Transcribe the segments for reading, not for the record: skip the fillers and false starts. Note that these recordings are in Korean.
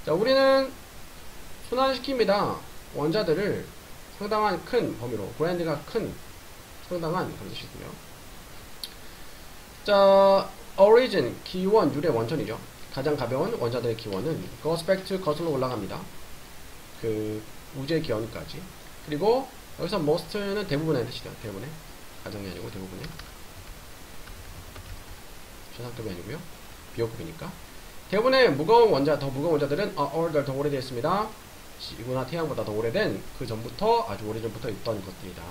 자, 우리는 순환시킵니다. 원자들을 상당한 큰 범위로, 그랜드가 큰, 상당한 그런 뜻이고요. 자, origin, 기원, 유래, 원천이죠. 가장 가벼운 원자들의 기원은 goes back to 거슬러 올라갑니다. 그 우주의 기원까지. 그리고 여기서 most는 대부분의 뜻이죠. 대부분의. 가정이 아니고 대부분의. 최상급이 아니고요. 비호급이니까. 대부분의 무거운 원자, 더 무거운 원자들은 older, 더 오래되어 있습니다. 지구나 태양보다 더 오래된 그 전부터, 아주 오래전부터 있던 것들이다.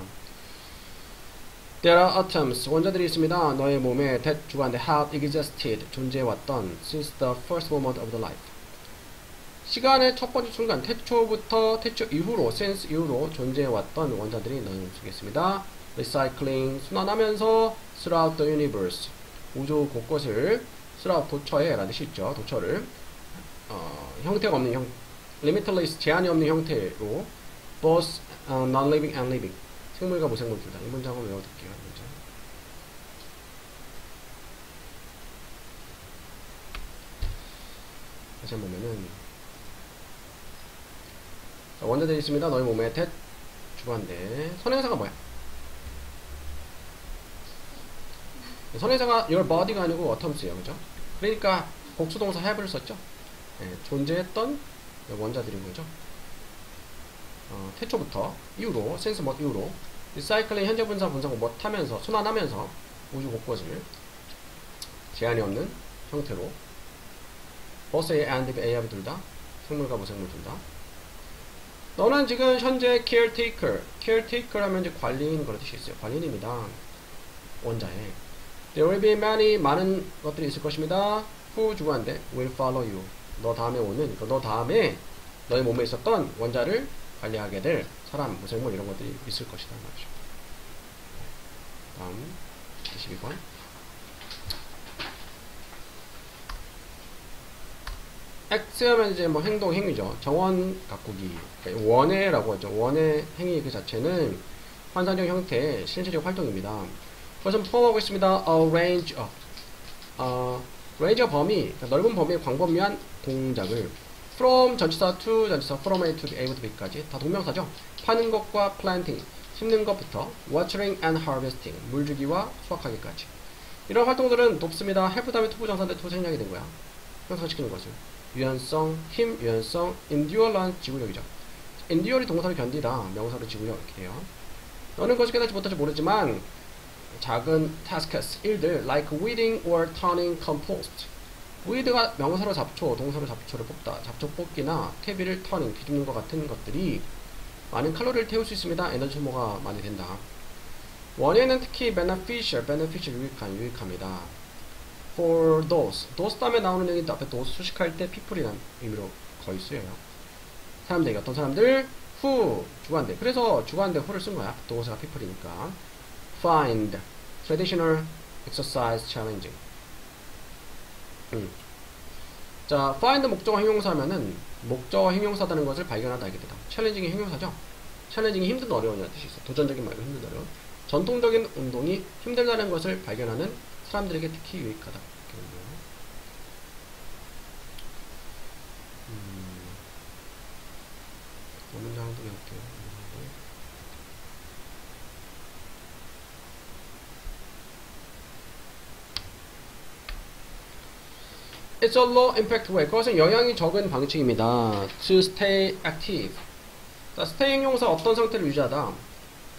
There are atoms, 원자들이 있습니다. 너의 몸에 that 주관대 have existed, 존재해왔던 since the first moment of the life. 시간의 첫 번째 순간, 태초부터, 태초 이후로, since 이후로 존재해왔던 원자들이 너의 몸속에 있습니다. Recycling, 순환하면서 throughout the universe, 우주 곳곳을 throughout, 도처에 라는 뜻이 있죠. 도처를 형태가 없는 limitless, 제한이 없는 형태로 both non-living and living, 생물과 무생물 둘 다. 이 문장을 외워둘게요. 이 문장. 다시 한번 보면은, 자, 원자들이 있습니다. 너희 몸에 that 주관대. 선행사가 뭐야? 선행사가 your body가 아니고 atoms예요. 그죠? 그러니까 복수동사 have를 썼죠. 네, 존재했던 원자들인 거죠. 태초부터 이후로, since 뭐 이후로, 리사이클링 현재 분사 분사고 뭐 타면서, 순환하면서 우주 곳곳을 제한이 없는 형태로 both A and B, A하고 둘 다, 생물과 무생물 둘 다. 너는 지금 현재 caretaker 하면 이제 관리인 그런 뜻이 있어요. 관리인입니다. 원자에. There will be many, 많은 것들이 있을 것입니다. Who 주관대 will follow you. 너 다음에 오는, 너 다음에 너의 몸에 있었던 원자를 관리하게 될 사람, 무생물 이런 것들이 있을 것이다 말이죠. 다음 22번. X 하면 이제 뭐 행동, 행위죠. 정원 가꾸기, 그러니까 원해라고 하죠. 원해 행위 그 자체는 환상적 형태의 신체적 활동입니다. 그것은 포함하고 있습니다. A range of, range 범위, 그러니까 넓은 범위의 광범위한 동작을 from 전치사 to 전치사, from A to A부터 B까지 다 동명사죠. 파는 것과 planting, 심는 것부터 watering and harvesting, 물 주기와 수확하기까지. 이런 활동들은 돕습니다. help 다음에 to 부정사인데 to 생략이 된 거야. 형성시키는 것을. 유연성, 힘, 유연성, endure란 지구력이죠. endure이 동사로 견디다, 명사로 지구력 이렇게 돼요. 너는 그것을 깨닫지 못할지 모르지만 작은 tasks, 일들 like weeding or turning compost. weed가 명사로 잡초, 동사로 잡초를 뽑다, 잡초 뽑기나 퇴비를 turning, 뒤집는 것 같은 것들이 많은 칼로리를 태울 수 있습니다. 에너지 소모가 많이 된다. 원예는 특히 beneficial 유익합니다. for those 다음에 나오는 얘기도 앞에 those 수식할 때 people이라는 의미로 거의 쓰여요. 사람들에게 어떤 사람들, who 주관대. 그래서 주관대 who를 쓴 거야. 동사가 people이니까. find traditional exercise challenging. 자, find 목적어 형용사면은 목적어 형용사다는 것을 발견하다 알게 되다. challenging이 형용사죠. challenging이 힘든 어려운이라는 뜻이 있어. 도전적인 말고 힘든 어려운. 전통적인 운동이 힘들다는 것을 발견하는 사람들에게 특히 유익하다. 문장도 해볼게요. It's a low impact way. 그것은 영향이 적은 방식입니다. To stay active. 자, stay 형용사 어떤 상태를 유지하다.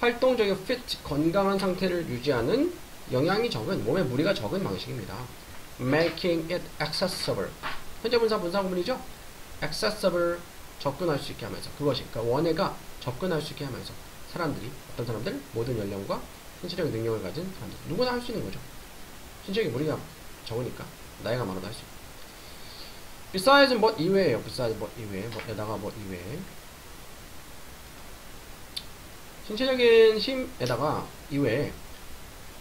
활동적인 fit, 건강한 상태를 유지하는 영향이 적은, 몸에 무리가 적은 방식입니다. Making it accessible. 현재 분사 분사구문이죠. Accessible, 접근할 수 있게 하면서. 그것이, 그러니까 원해가 접근할 수 있게 하면서 사람들이, 어떤 사람들, 모든 연령과 신체적 능력을 가진 사람들, 누구나 할 수 있는 거죠. 신체적인 무리가 적으니까 나이가 많아도 할 수 있고. Besides 뭐 이외에요. Besides 뭐 이외에, 뭐에다가 뭐 이외에. 신체적인 힘에다가 이외에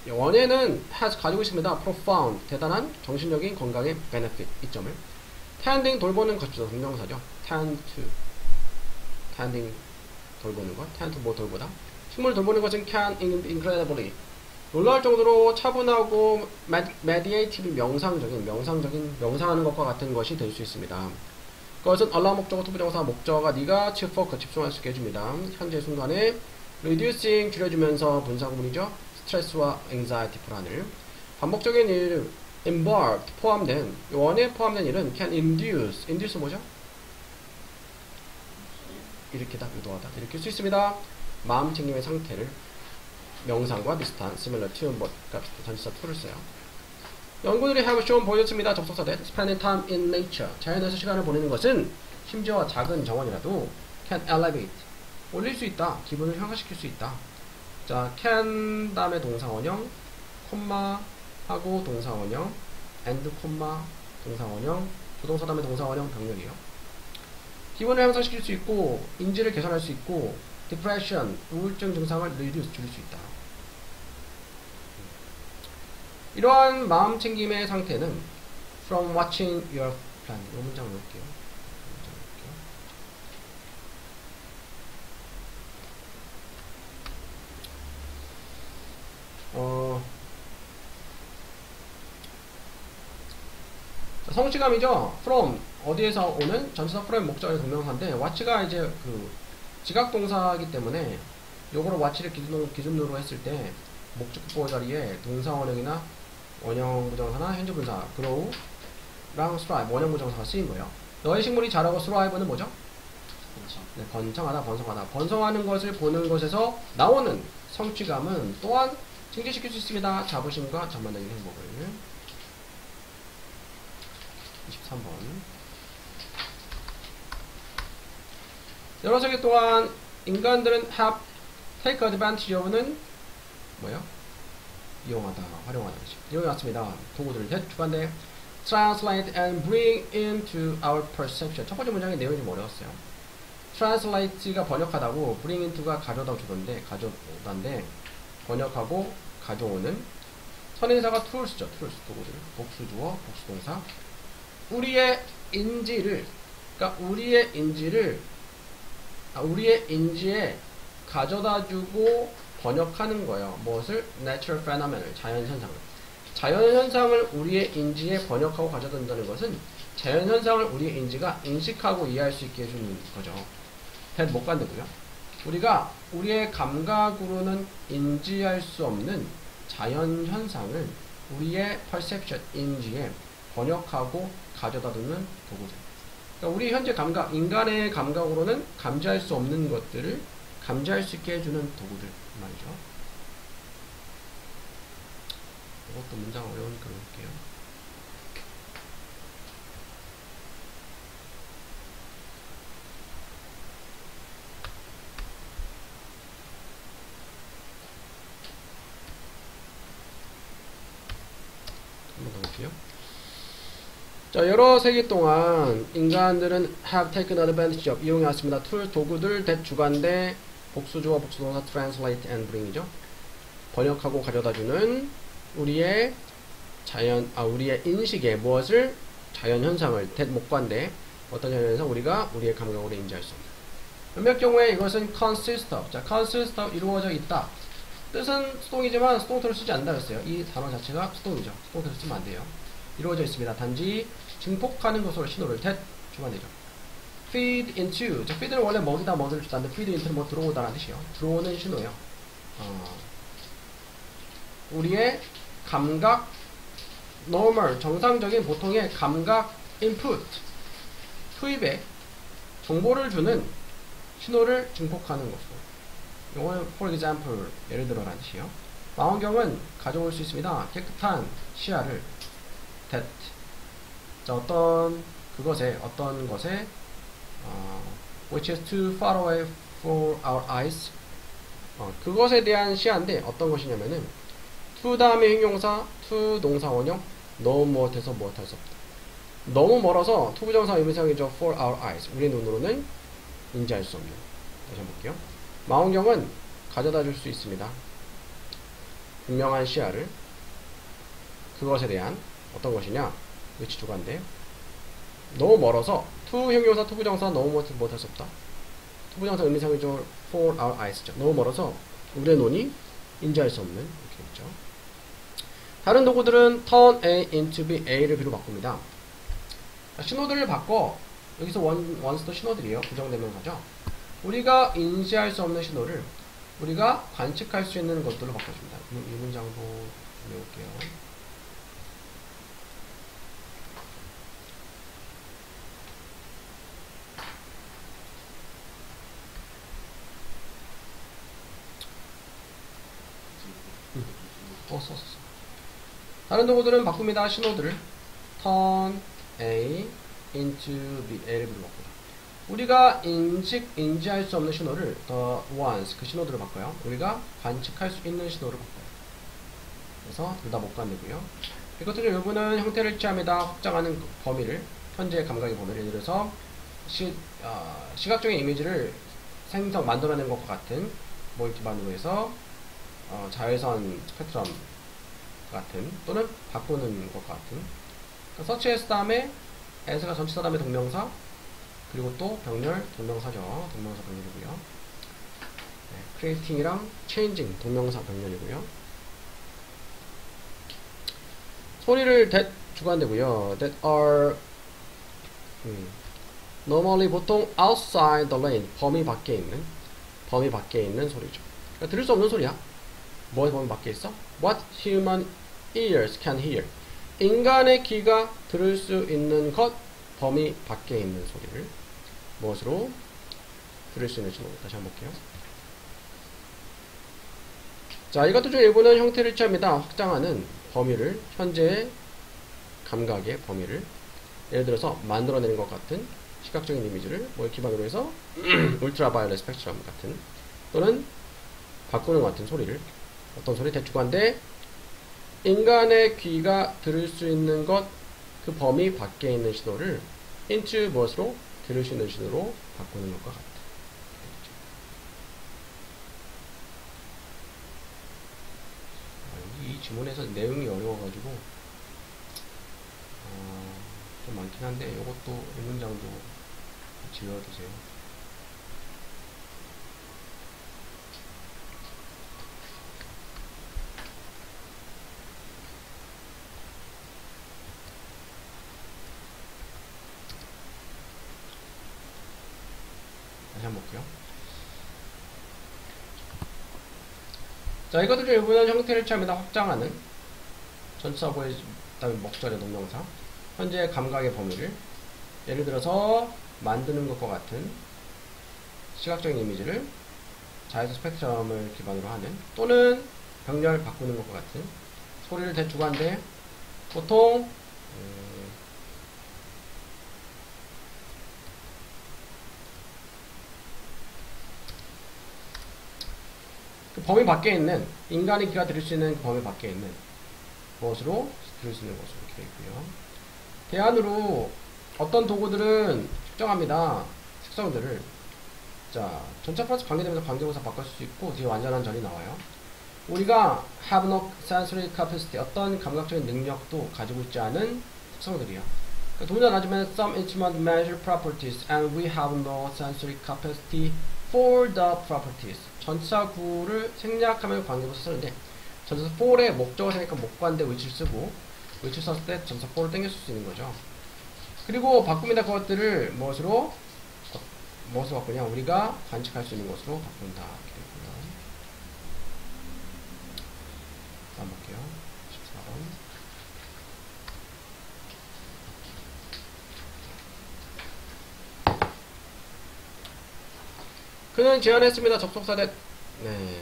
원에는 has 가지고 있습니다. profound, 대단한 정신적인 건강의 benefit, 이점을. tending, 돌보는 것이죠. 동명사죠. tend to, tending, 돌보는 것. tend to, 뭐 돌보다. 식물 돌보는 것은 can incredibly, 놀라울 정도로 차분하고 meditative, 명상하는 것과 같은 것이 될 수 있습니다. 그것은 allow 목적어, 투부정사, 목적어가 네가 to focus, 집중할 수 있게 해줍니다. 현재 순간에 reducing, 줄여주면서 분사구문이죠. 스트레스와 anxiety, 불안을. 반복적인 일, involved, 포함된, 원에 포함된 일은 can induce 뭐죠? 일으키다, 유도하다, 일으킬 수 있습니다. 마음 챙김의 상태를 명상과 비슷한 similar to 뭐가 전치사 to를 써요. 연구들이 have shown 보여줬습니다. 접속사 that spending time in nature, 자연에서 시간을 보내는 것은 심지어 작은 정원이라도 can elevate, 올릴 수 있다, 기분을 향상시킬 수 있다. 자, can 다음에 동사원형, 콤마 하고 동사원형, and 콤마 동사원형, 조동사 다음에 동사원형 병렬이에요. 기분을 향상시킬 수 있고, 인지를 개선할 수 있고, depression, 우울증 증상을 reduce, 줄일 수 있다. 이러한 마음 챙김의 상태는 from watching your plan. 이 문장 넣을게요. 성취감이죠. from 어디에서 오는 전치사 from 목적의 동명사인데 watch가 이제 그 지각 동사이기 때문에 요거를 watch를 기준으로 했을 때 목적보 자리에 동사원형이나 원형 부정사나 현재 분사 grow랑 strive 원형 부정사가 쓰인 거예요. 너의 식물이 자라고 thrive는 뭐죠? 네, 번성하다, 번성하다. 번성하는 것을 보는 것에서 나오는 성취감은 또한 증진시킬 수 있습니다. 자부심과 전반적인 행복을. 23번. 여러 세기 동안 인간들은 have take advantage of는 뭐예요? 이용하다, 활용하다. 이용해왔습니다. 도구들을 주관대 translate and bring into our perception. 첫 번째 문장의 내용이 좀 어려웠어요. translate가 번역하다고, bring into가 가져다 주던데, 가져오다인데, 번역하고 가져오는 선행사가 tools죠. tools, 도구들. 복수주어, 복수동사. 우리의 인지를, 그러니까 우리의 인지에 가져다주고 번역하는 거예요. 무엇을? natural phenomen을, 자연현상을. 자연현상을 우리의 인지에 번역하고 가져다준다는 것은 자연현상을 우리의 인지가 인식하고 이해할 수 있게 해주는 거죠. that 못 간다고요. 우리가 우리의 감각으로는 인지할 수 없는 자연현상을 우리의 perception, 인지에 번역하고 가져다두는 도구들. 그러니까 우리 현재 감각, 인간의 감각으로는 감지할 수 없는 것들을 감지할 수 있게 해주는 도구들 말이죠. 이것도 문장 어려우니까 볼게요. 한번 더 볼게요. 자, 여러 세기 동안 인간들은 have taken advantage of, 이용해왔습니다. 툴, 도구들, that 주관대, 복수주어, 복수동사, translate and bring이죠. 번역하고 가져다주는 우리의 우리의 인식에 무엇을? 자연현상을, that 목관대, 어떤 자연현상? 우리가 우리의 감각으로 인지할 수 없는. 몇몇 경우에 이것은 consist of, 자, consist of, 이루어져 있다. 뜻은 수동이지만 수동태를 쓰지 않는다 그랬어요. 이 단어 자체가 수동이죠. 수동태를 쓰면 안 돼요. 이루어져 있습니다. 단지 증폭하는 것으로 신호를 that 주관되죠. feed into, 자, feed는 원래 먹이다, 먹이를 주다는데 feed into는 뭐 들어오다라는 뜻이에요. 들어오는 신호예요. 우리의 감각, normal, 정상적인 보통의 감각 input, 투입에 정보를 주는 신호를 증폭하는 것으로. 이거는 for example, 예를 들어라는 뜻이에요. 망원경은 가져올 수 있습니다. 깨끗한 시야를 that, 자, 어떤 것에 which is too far away for our eyes, 그것에 대한 시야인데 어떤 것이냐면은 to 다음에 형용사, to 동사 원형, 너무 무엇해서 무엇할 수 없다. 너무 멀어서 to 부정사 의미상이죠. for our eyes, 우리 눈으로는 인지할 수 없는. 다시 한번 볼게요. 망원경은 가져다 줄 수 있습니다. 분명한 시야를. 그것에 대한 어떤 것이냐? which 주관인데 너무 멀어서 to 형용사, to 부정사, 너무 못할 수 없다. to 부정사 의미상이죠. for our eyes죠. 너무 멀어서 우리의 눈이 인지할 수 없는, 이렇게 있죠. 다른 도구들은 turn A into B, A를 B로 바꿉니다. 신호들을 바꿔 여기서 원스도 신호들이에요. 부정대명사죠. 우리가 인지할 수 없는 신호를 우리가 관측할 수 있는 것들로 바꿔줍니다. 이 문장도 외울게요. 썼어. 다른 도구들은 바꿉니다. 신호들을 turn A into B, A를 바꿔요. 우리가 인지할 수 없는 신호를 the ones, 그 신호들을 바꿔요. 우리가 관측할 수 있는 신호를 바꿔요. 그래서 둘 다 못 관되고요. 이것들 일부는 형태를 취합니다. 확장하는 범위를, 현재 감각의 범위를. 예를 들어서 시각적인 이미지를 만들어낸 것과 같은 뭘 기반으로 해서 자외선 스펙트럼 같은, 또는 바꾸는 것과 같은. 서치했을 다음에 as가 전치사 다음에 동명사, 그리고 또 병렬 동명사죠. 동명사 병렬이고요. 네, creating이랑 changing 동명사 병렬이고요. 소리를 that 주관되고요. that are normally 보통 outside the lane, 범위 밖에 있는 소리죠. 그러니까 들을 수 없는 소리야. 뭐의 범위 밖에 있어? What human ears can hear. 인간의 귀가 들을 수 있는 것, 범위 밖에 있는 소리를 무엇으로 들을 수 있는 신호. 다시 한번 볼게요. 자, 이것도 좀 일부는 형태를 취합니다. 확장하는 범위를, 현재의 감각의 범위를. 예를 들어서 만들어내는 것 같은 시각적인 이미지를 뭘 기반으로 해서 울트라바이올렛 스펙트럼 같은, 또는 바꾸는 것 같은 소리를, 어떤 소리? 대충관데 인간의 귀가 들을 수 있는 것, 그 범위 밖에 있는 신호를 into 무엇으로? 들을 수 있는 신호로 바꾸는 것과 같다. 이 지문에서 내용이 어려워가지고 좀 많긴 한데, 이것도 이 문장도 같이 외워두세요. 다시 한번 볼게요. 자, 이것들 중 일부는 형태를 취합니다. 확장하는 전치사보의 그다음에 목절의 동명사, 현재 감각의 범위를, 예를 들어서 만드는 것과 같은 시각적인 이미지를 자외선 스펙트럼을 기반으로 하는, 또는 병렬 바꾸는 것과 같은 소리를 대주관데, 보통 그 범위 밖에 있는, 인간의 귀가 들을 수 있는 그 범위 밖에 있는 무엇으로 들을 수 있는 것으로 이렇게 되어 있고요. 대안으로 어떤 도구들은 특정합니다. 특성들을. 자, 전차 플러스 관계되면서 관계부사 바꿀 수 있고, 뒤에 완전한 전이 나와요. 우리가 have no sensory capacity, 어떤 감각적인 능력도 가지고 있지 않은 특성들이야. 그러니까 동일한 하지만 some instrument measure properties and we have no sensory capacity for the properties. 전치사구를 생략하면 관계부사 쓰는데, 전치사 for의 목적을 생각하면 목관대 위치를 쓰고, 위치를 썼을 때 전치사 for를 땡겼을 수 있는 거죠. 그리고 바꿉니다. 그것들을 무엇으로 바꾸냐? 우리가 관측할 수 있는 것으로 바꾼다. 이렇게 되고요. 다음 볼게요. 14번. 그는 제안했습니다. 접속사 대, 네,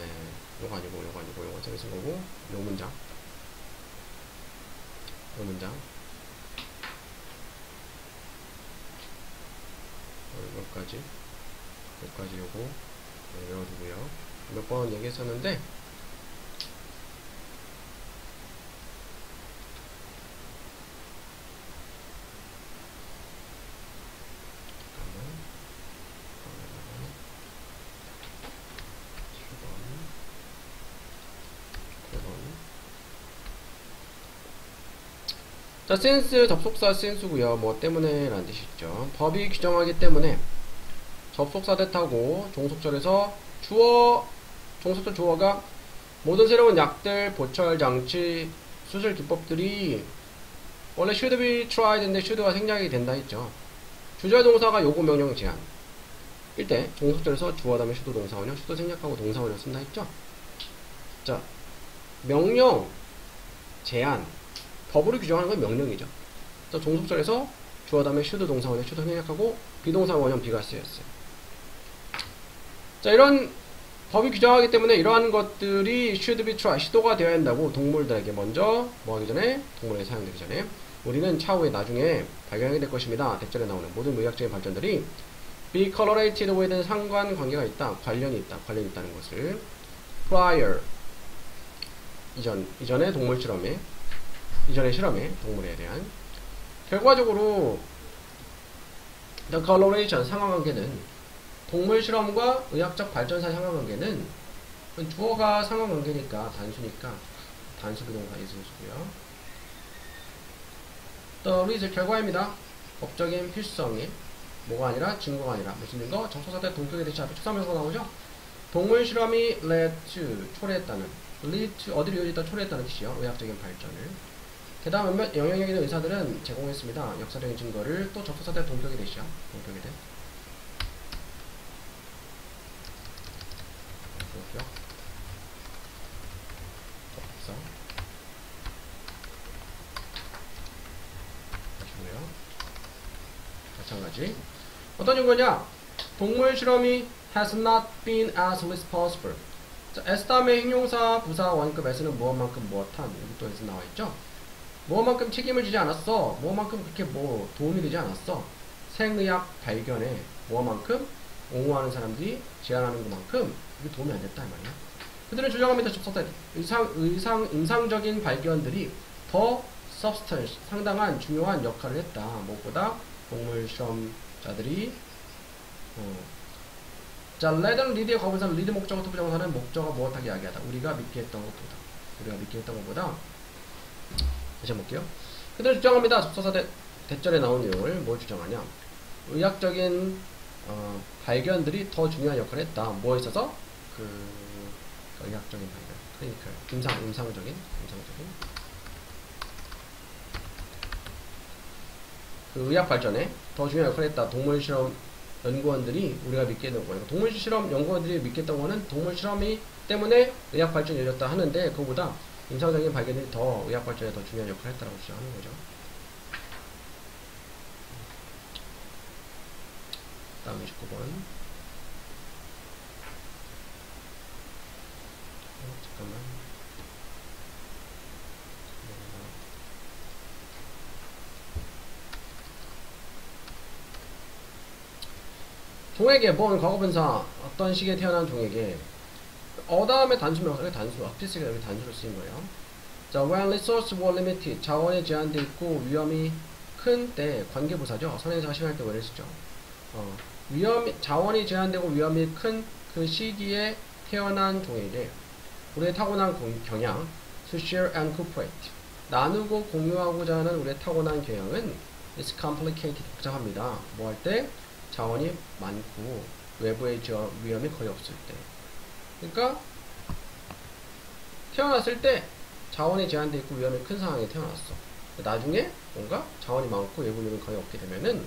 요거 아니고 제가 쓴 거고, 요 문장. 여기까지 요거 외워두고요. 몇 번 얘기했었는데, 자, since 접속사 since고요. 뭐 때문에 라는 뜻이 있죠. 법이 규정하기 때문에 접속사 대타고 종속절에서 종속절 주어가 모든 새로운 약들, 보철 장치, 수술 기법들이 원래 should be tried인데 should가 생략이 된다 했죠. 주절 동사가 요구 명령 제한 일 때 종속절에서 주어 다음에 슈도 동사원형, 슈도 생략하고 동사원형 쓴다 했죠? 자, 명령, 제한, 법으로 규정하는 건 명령이죠. 자, 종속절에서 주어 다음에 슈도 동사원형, 슈도 생략하고 비동사 원형 비가 쓰였어요. 자, 이런 법이 규정하기 때문에 이러한 것들이 should be try, 시도가 되어야 한다고 동물들에게 먼저 뭐 하기 전에, 동물에 사용되기 전에 우리는 차후에 나중에 발견하게 될 것입니다. 대절에 나오는 모든 의학적인 발전들이 be correlated with는 상관관계가 있다, 관련이 있다는 것을 prior, 이전의 동물 실험에, 이전의 실험에 동물에 대한 결과적으로 the correlation, 상관관계는 동물 실험과 의학적 발전 사이 상관관계는 주어가 상관관계니까 단수니까 단수 비동사 이수수고요. the result, 결과입니다. 법적인 필수성이 뭐가 아니라 증거가 아니라 무슨 증거? 접속사대 동격에 대치 앞에 추상명사가 나오죠? 동물 실험이 led to, 초래했다는, lead to, 어디로 이어졌다 초래했다는 뜻이요. 의학적인 발전을. 게다가 몇몇 영향력 있는 의사들은 제공했습니다. 역사적인 증거를. 또 접속사대 동격에 대치요. 동격에 대. 동격. 접속사. 하시고요. 마찬가지. 어떤 증거냐? 동물 실험이 has not been as responsible. 자, S 다음에 형용사, 부사, 원급 S는 무엇만큼 무엇한, 여기 또 S 나와있죠? 무엇만큼 책임을 지지 않았어. 무엇만큼 그렇게 뭐 도움이 되지 않았어. 생의학 발견에 무엇만큼 옹호하는 사람들이 제안하는 것만큼 이게 도움이 안 됐다 이 말이야. 그들은 주장합니다. 접속사 임상적인 발견들이 더 substance, 상당한 중요한 역할을 했다. 무엇보다 동물 실험자들이 자, lead는 리드의 과거분사, 리드 목적어 투부정사는 목적어 무엇하게 이야기하다. 우리가 믿게 했던 것보다. 다시 한번 볼게요. 그들은 주장합니다. 접속사 대절에 나온 내용을 뭘 주장하냐. 의학적인 발견들이 더 중요한 역할을 했다. 뭐에 있어서? 의학적인 발견, 클리니컬, 임상적인 그 의학 발전에 더 중요한 역할을 했다. 동물 실험 연구원들이 우리가 믿게 된 거예요. 동물 실험 연구원들이 믿겠던 거는 동물 실험이 때문에 의학 발전이 이어졌다 하는데 그거보다 임상적인 발견이 더 의학 발전에 더 중요한 역할을 했다고 주장하는 거죠. 다음 29번. 잠깐만. 종에게 뭔 과거분사 어떤 시기에 태어난 종에게 다음에 단수명사, 여기 단수, 앞피스가 여기 단수로 쓰인 거예요. 자, when resources were limited, 자원이 제한되어 있고 위험이 큰 때, 관계부사죠. 선행사가 심할 때 when을 쓰죠. 자원이 제한되고 위험이 큰 그 시기에 태어난 종에게 우리의 타고난 경향, to share and cooperate, 나누고 공유하고자 하는 우리의 타고난 경향은 is complicated, 복잡합니다. 뭐 할 때? 자원이 많고 외부의 위험이 거의 없을 때. 그러니까 태어났을 때 자원이 제한되어 있고 위험이 큰 상황에 태어났어. 나중에 뭔가 자원이 많고 외부 위험이 거의 없게 되면은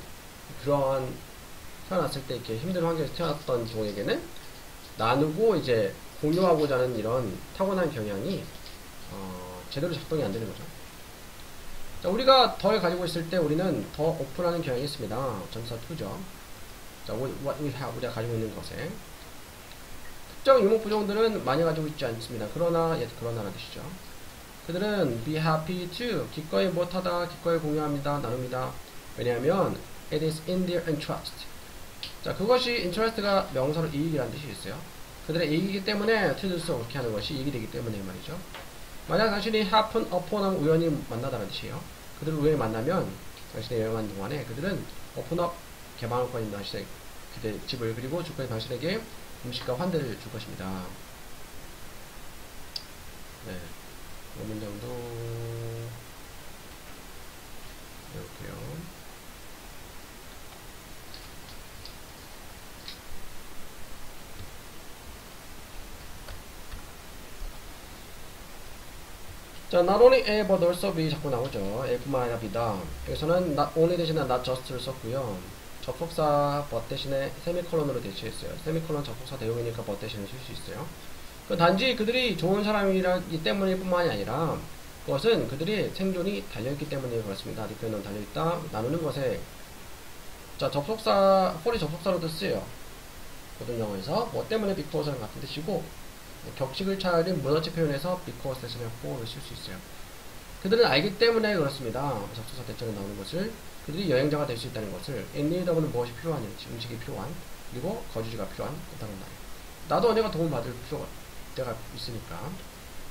그러한 태어났을 때 이렇게 힘든 환경에서 태어났던 종에게는 나누고 이제 공유하고자 하는 이런 타고난 경향이 제대로 작동이 안 되는 거죠. 자, 우리가 덜 가지고 있을 때 우리는 더 오픈하는 경향이 있습니다. 전사 2죠. 자, what we have, 우리가 가지고 있는 것에 특정 유목 부종들은 많이 가지고 있지 않습니다. 그러나라는 뜻이죠. 그들은 be happy to, 기꺼이 못하다, 기꺼이 공유합니다, 나눕니다. 왜냐하면 it is in their interest. 자, 그것이 interest가 명사로 이익이라는 뜻이 있어요. 그들의 이익이기 때문에 to do so, 그렇게 하는 것이 이익이 되기 때문에 말이죠. 만약 당신이 happen upon 하면 우연히 만나다는 뜻이에요. 그들을 우연히 만나면 당신의 여행하는 동안에 그들은 open up, 개방할 것입니다. 그들의 집을, 그리고 주권이 당신에게 음식과 환대를 줄 것입니다. 네, 이 문장도 배울게요. 자, not only A but also B 자꾸 나오죠. A뿐만 아니라 B다. 여기서는 not only 대신에 not just를 썼고요. 접속사 but 대신에 세미콜론으로 대체했어요. 세미콜론 접속사 대용이니까 but 대신에 쓸 수 있어요. 단지 그들이 좋은 사람이기 때문일 뿐만이 아니라 그것은 그들이 생존이 달려있기 때문에 그렇습니다. 리표는 달려있다. 나누는 것에 자 접속사 for이 접속사로도 쓰여요. 모든 영어에서 뭐 때문에 because랑 같은 뜻이고 격식을 차린 문어치 표현에서 because 대신에 for를 쓸 수 있어요. 그들은 알기 때문에 그렇습니다. 접속사 대체로 나오는 것을 그들이 여행자가 될 수 있다는 것을 in need of는 무엇이 필요한지 음식이 필요한 그리고 거주지가 필요한 그다음 날 나도 언젠가 도움 받을 필요가 때가 있으니까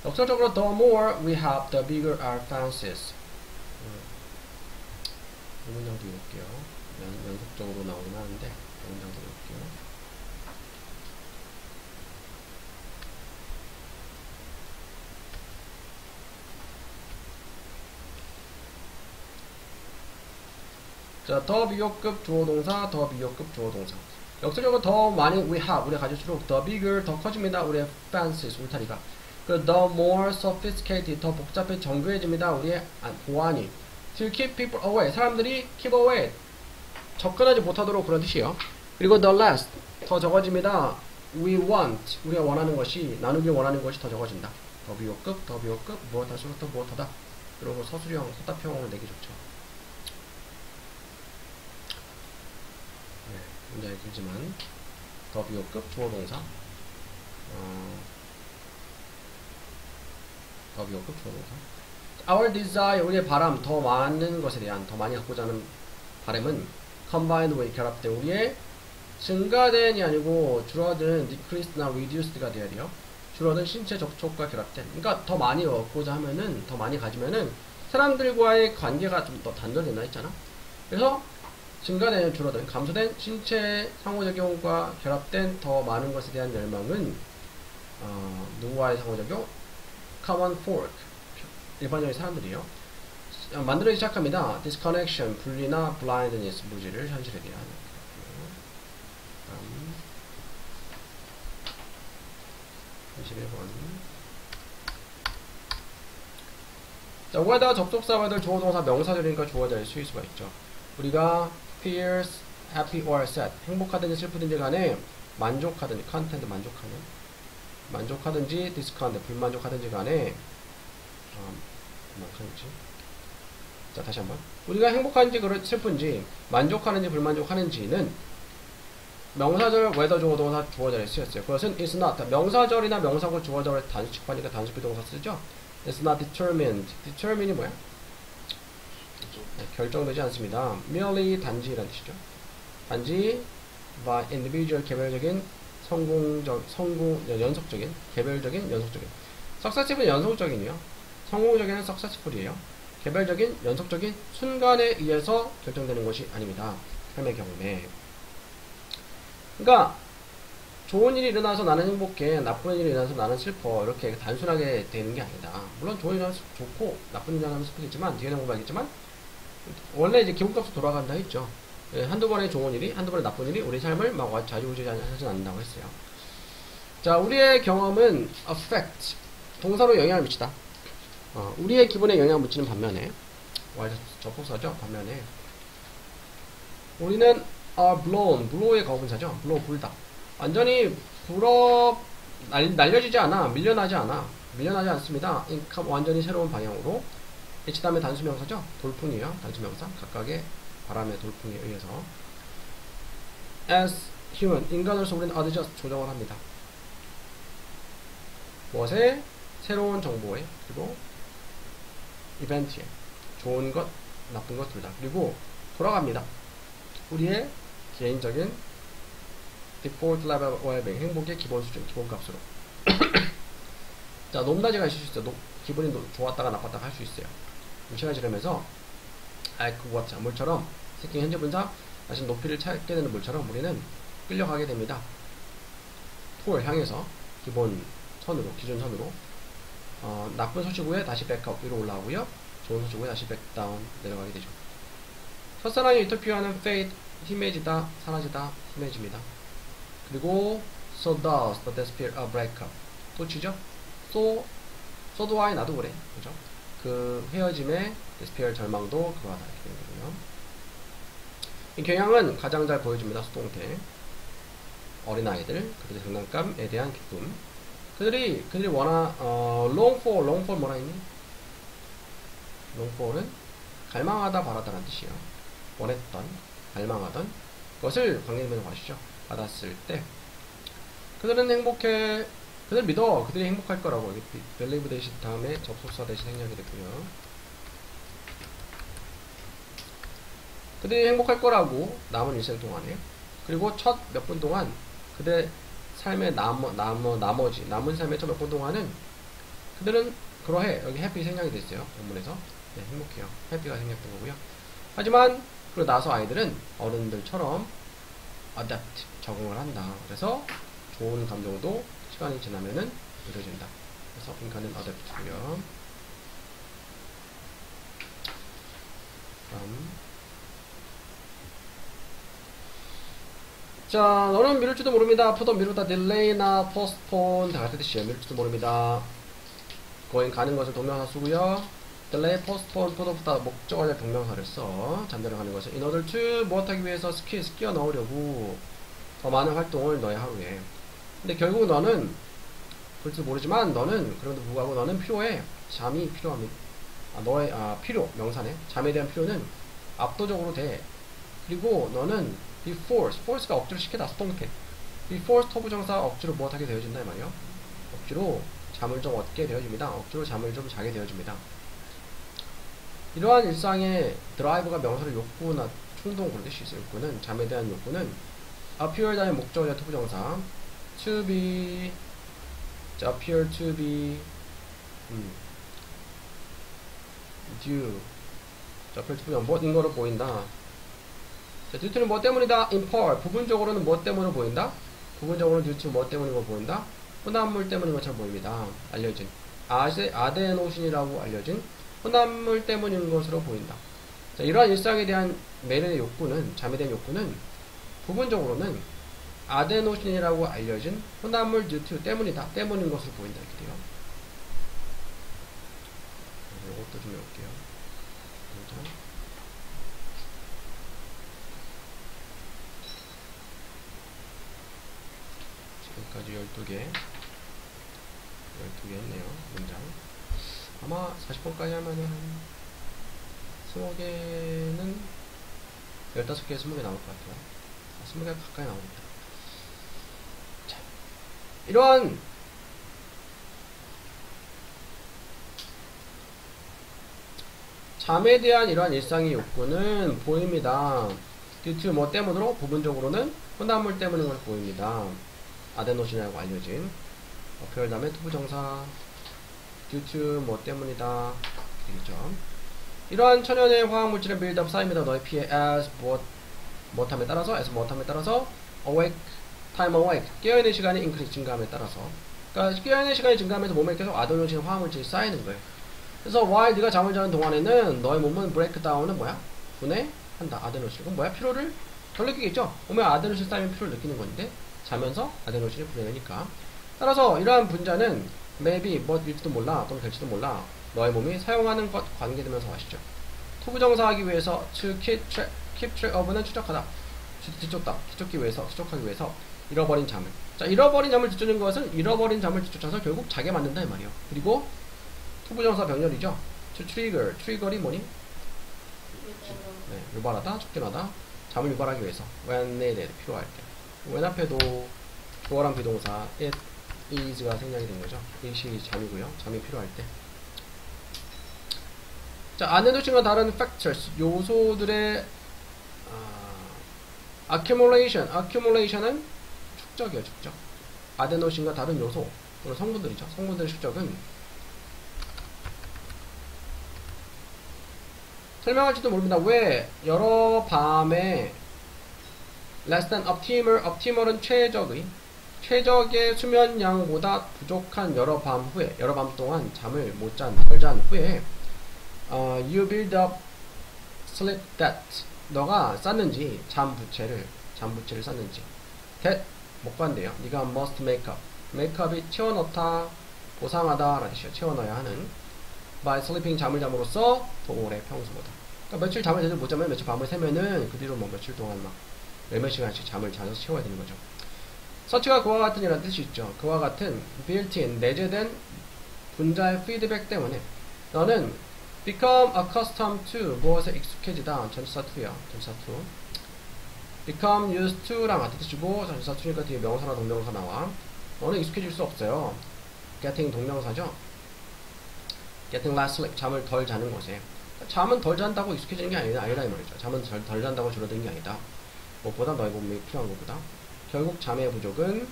역설적으로 the more we have the bigger our fancies 이 문장도 읽을게요. 연속적으로 나오긴 하는데 이 문장도 읽을게요. 자, 더 비교급 주어동사, 더 비교급 주어동사. 역설적으로 더 많이 we have, 우리가 가질수록 the bigger, 더 커집니다. 우리의 fancies, 울타리가. 그 the more sophisticated, 더 복잡해 정교해집니다. 우리의 보안이. To keep people away, 사람들이 keep away, 접근하지 못하도록 그런 뜻이에요. 그리고 the less, 더 적어집니다. We want, 우리가 원하는 것이, 나누길 원하는 것이 더 적어진다. 더 비교급, 무엇할수록 더 무엇하다. 그리고 서술형, 서답형을 내기 좋죠. 굉장히 길지만 더 비교급 주어동사 더 비교급 주어동사 Our desire, 우리의 바람, 더 많은 것에 대한 더 많이 갖고자 하는 바람은 combined with 결합된 우리의 증가된이 아니고 줄어든 decreased나 reduced가 돼야 돼요. 줄어든 신체 접촉과 결합된 그러니까 더 많이 얻고자 하면은 더 많이 가지면은 사람들과의 관계가 좀 더 단절된다 했잖아. 그래서 증가된, 줄어든, 감소된 신체 상호작용과 결합된 더 많은 것에 대한 열망은 누구와의 상호작용? common folk, 일반적인 사람들이요. 만들어지기 시작합니다. disconnection, 분리나 blindness, 무지를 현실에 대한 21번 자, whether 접속사, whether 주어동사, 명사절이니까 주어자일 수일 수가 있죠. 우리가 fears, happy or sad 행복하든지 슬프든지 간에 만족하든지 content 만족하든지 discontent 불만족하든지 간에 자 다시 한번 우리가 행복한지 슬픈지 만족하는지 불만족하는지는 명사절 whether 주어동사 주어절에 쓰였어요. 그것은 is not 명사절이나 명사고 주어절에 단수식하니까 단수비동사 쓰죠. is not determined determine이 뭐야? 결정되지 않습니다. merely 단지라는 뜻이죠. 단지 by individual 개별적인 연속적인 개별적인 연속적인 successiv은 연속적인이요. 성공적인 successful이에요. 개별적인 연속적인 순간에 의해서 결정되는 것이 아닙니다. 삶의 경험에. 그러니까 좋은 일이 일어나서 나는 행복해, 나쁜 일이 일어나서 나는 슬퍼 이렇게 단순하게 되는 게 아니다. 물론 좋은 일이 일어나서 좋고 나쁜 일이 일어나면 슬프겠지만 뒤에는 공부하겠지만 원래 이제 기본값으로 돌아간다 했죠. 예, 한두 번의 좋은 일이, 한두 번의 나쁜 일이 우리 삶을 막 좌지우지하지 않는다고 했어요. 자, 우리의 경험은 affect, 동사로 영향을 미치다. 우리의 기분에 영향을 미치는 반면에, 접속사죠. 반면에, 우리는 are blown, blow의 거분사죠. blow, 불다. 완전히 날려지지 않아, 밀려나지 않습니다. 완전히 새로운 방향으로. H 다음에 단수명사죠? 돌풍이에요. 단수명사. 각각의 바람의 돌풍에 의해서 as human, 인간으로서 우리는 adjust, 조정을 합니다. 무엇에? 새로운 정보에 그리고 이벤트에 좋은 것, 나쁜 것 둘 다. 그리고 돌아갑니다. 우리의 개인적인 default level of well-being, 행복의 기본 수준, 기본값으로. 자, 높낮이가 있을 수 있어요. 기분이 좋았다가 나빴다가 할 수 있어요. 시간이 지나면서 like water, 물처럼 세킹 현재 분사 다시 높이를 찾게 되는 물처럼 우리는 끌려가게 됩니다. 폴 향해서 기본 선으로, 기준 선으로. 나쁜 소식 후에 다시 백업 위로 올라오고요. 좋은 소식 후에 다시 백다운 내려가게 되죠. 첫사랑이 유토피아는 fade, 희미해지다, 사라지다, 희미해집니다. 그리고 so does the despair a breakup. 또 치죠? so도 I 나도 그래. 그죠? 그 헤어짐의 despair 절망도 그와 같다. 이렇게 되는 거고요. 이 경향은 가장 잘 보여줍니다. 수동태. 어린아이들, 그들의 장난감에 대한 기쁨. 그들이 long for 뭐라 했니? long for는 갈망하다, 바라다라는 뜻이에요. 원했던, 갈망하던 것을 관계대명사 아시죠? 받았을 때. 그들은 행복해, 그들 믿어, 그들이 행복할 거라고. 여기 believe 대신 다음에 접속사 대신 생략이 됐고요. 그들이 행복할 거라고, 남은 일생 동안에. 그리고 첫 몇 분 동안 그들의 삶의 남은 삶의 첫 몇 분 동안은 그들은 그러해. 여기 happy 생략이 됐어요. 본문에서. 네, 행복해요. happy가 생략된 거고요. 하지만 그러고 나서 아이들은 어른들처럼 adapt, 적응을 한다. 그래서 좋은 감정도 시간이 지나면은 이루어진다. 그래서 인간은 adapt고요. 자, 너는 미룰지도 모릅니다. put 미루다, delay나 postpone 다 같은 뜻이에요. 미룰지도 모릅니다. going 가는 것을 동명사 쓰고요. delay, postpone, put off 다 목적어의 동명사를 써. 잠대로 가는 것을 in order to 무엇하기 위해서 끼워 넣으려고 더 많은 활동을 너의 하루에. 근데 결국 너는 그럴지도 모르지만 너는 그럼에도 불구하고 너는 필요해. 잠이 필요합니다. 너의 필요 명사네. 잠에 대한 필요는 압도적으로 돼. 그리고 너는 be force가 억지로 시키다. 수동태. be forced 토부정사 억지로 무엇하게 되어진다 이 말이요. 억지로 잠을 좀 얻게 되어집니다. 억지로 잠을 좀 자게 되어집니다. 이러한 일상의 드라이브가 명사를 욕구나 충동 그런 뜻이 있어요. 욕구는 잠에 대한 욕구는 appear 다음에 목적어의 토부정사 to be appear to be due appear to be 뭐인 거로 보인다. 자, due to는 뭐 때문이다. in part 부분적으로는 뭐 때문으로 보인다. 부분적으로는 due to 뭐 때문인 거 보인다. 혼합물 때문인 것처럼 보입니다. 알려진 아데노신이라고 알려진 혼합물 때문인 것으로 보인다. 자, 이러한 일상에 대한 매련의 욕구는 잠에 대한 욕구는 부분적으로는 아데노신이라고 알려진 혼합물 due to 때문이다. 때문인 것으로 보인다. 이렇게 돼요. 이것도 좀 해볼게요. 지금까지 12개 했네요. 문장. 아마 40번까지 하면은 한 20개는 15개, 20개 나올 것 같아요. 20개 가까이 나오겠다. 자, 이러한 잠에 대한 이러한 일상의 욕구는 보입니다. due to 뭐 때문으로 부분적으로는 혼합물 때문인 걸 보입니다. 아데노신이라고 알려진 별 다음에 투부정사 due to 뭐 때문이다 되겠죠. 이러한 천연의 화학물질의 빌드업 쌓입니다. 너의 피해 as 무엇함에 따라서 as 무엇함에 따라서 awake time awake 깨어있는 시간이 increase 증가함에 따라서 그러니까 깨어있는 시간이 증가하면서 몸에 계속 아데노신 화학물질이 쌓이는 거예요. 그래서 while 네가 잠을 자는 동안에는 너의 몸은 breakdown은 뭐야? 분해한다. 아데노신. 그럼 뭐야? 피로를 덜 느끼겠죠? 몸에 아데노신 쌓이면 피로를 느끼는 건데 자면서 아데노신이 분해되니까. 따라서 이러한 분자는 maybe 뭐일지도 몰라 또는 될지도 몰라 너의 몸이 사용하는 것 관계되면서 아시죠? 투부정사하기 위해서 to keep track of는 추적하다. 뒤쫓기 위해서 추적하기 위해서 잃어버린 잠을. 자, 잃어버린 잠을 뒤쫓는 것은 잃어버린 잠을 뒤쫓아서 결국 자게 만든다 이 말이에요. 그리고 투부정사 병렬이죠. to trigger이 뭐니? 네, 유발하다, 촉진하다, 잠을 유발하기 위해서 when needed 필요할 때. when 앞에도 주어랑 비동사 it is가 생략이 된 거죠. it이 잠이고요. 잠이 필요할 때. 자, 아데노신과 다른 factors 요소들의 accumulation은 축적이에요. 축적. 아데노신과 다른 요소 또는 성분들이죠. 성분들의 축적은 설명할지도 모릅니다. 왜 여러 밤에 less than optimal은 최적의 수면량보다 부족한 여러 밤 동안 잠을 덜 잔 후에 you build up sleep debt 너가 쌓는지 잠 부채를 쌓는지 debt 못 간대요. 네가 must make up이 채워넣다 보상하다 라는 뜻이에요. 채워넣어야 하는 by sleeping 잠을 잠으로써 동물의 평소보다 그러니까 며칠 잠을 제대로 못 자면 며칠 밤을 새면은 그 뒤로 뭐 며칠 동안 막 몇몇 시간씩 잠을 자서 채워야 되는 거죠. 서치가 그와 같은 이라는 뜻이 있죠. 그와 같은 built-in 내재된 분자의 피드백 때문에 너는 become accustomed to 무엇에 익숙해지다. 전치사 to야. 전치사 to. become used to랑 같은 뜻이고 전치사 to니까 뒤에 명사나 동명사 나와. 너는 익숙해질 수 없어요. getting 동명사죠. getting less sleep 잠을 덜 자는 것에. 잠은 덜 잔다고 익숙해지는 게 아니라 이 말이죠. 잠은 덜 잔다고 줄어드는 게 아니다. 무엇보다 너의 몸이 필요한 것보다. 결국 잠의 부족은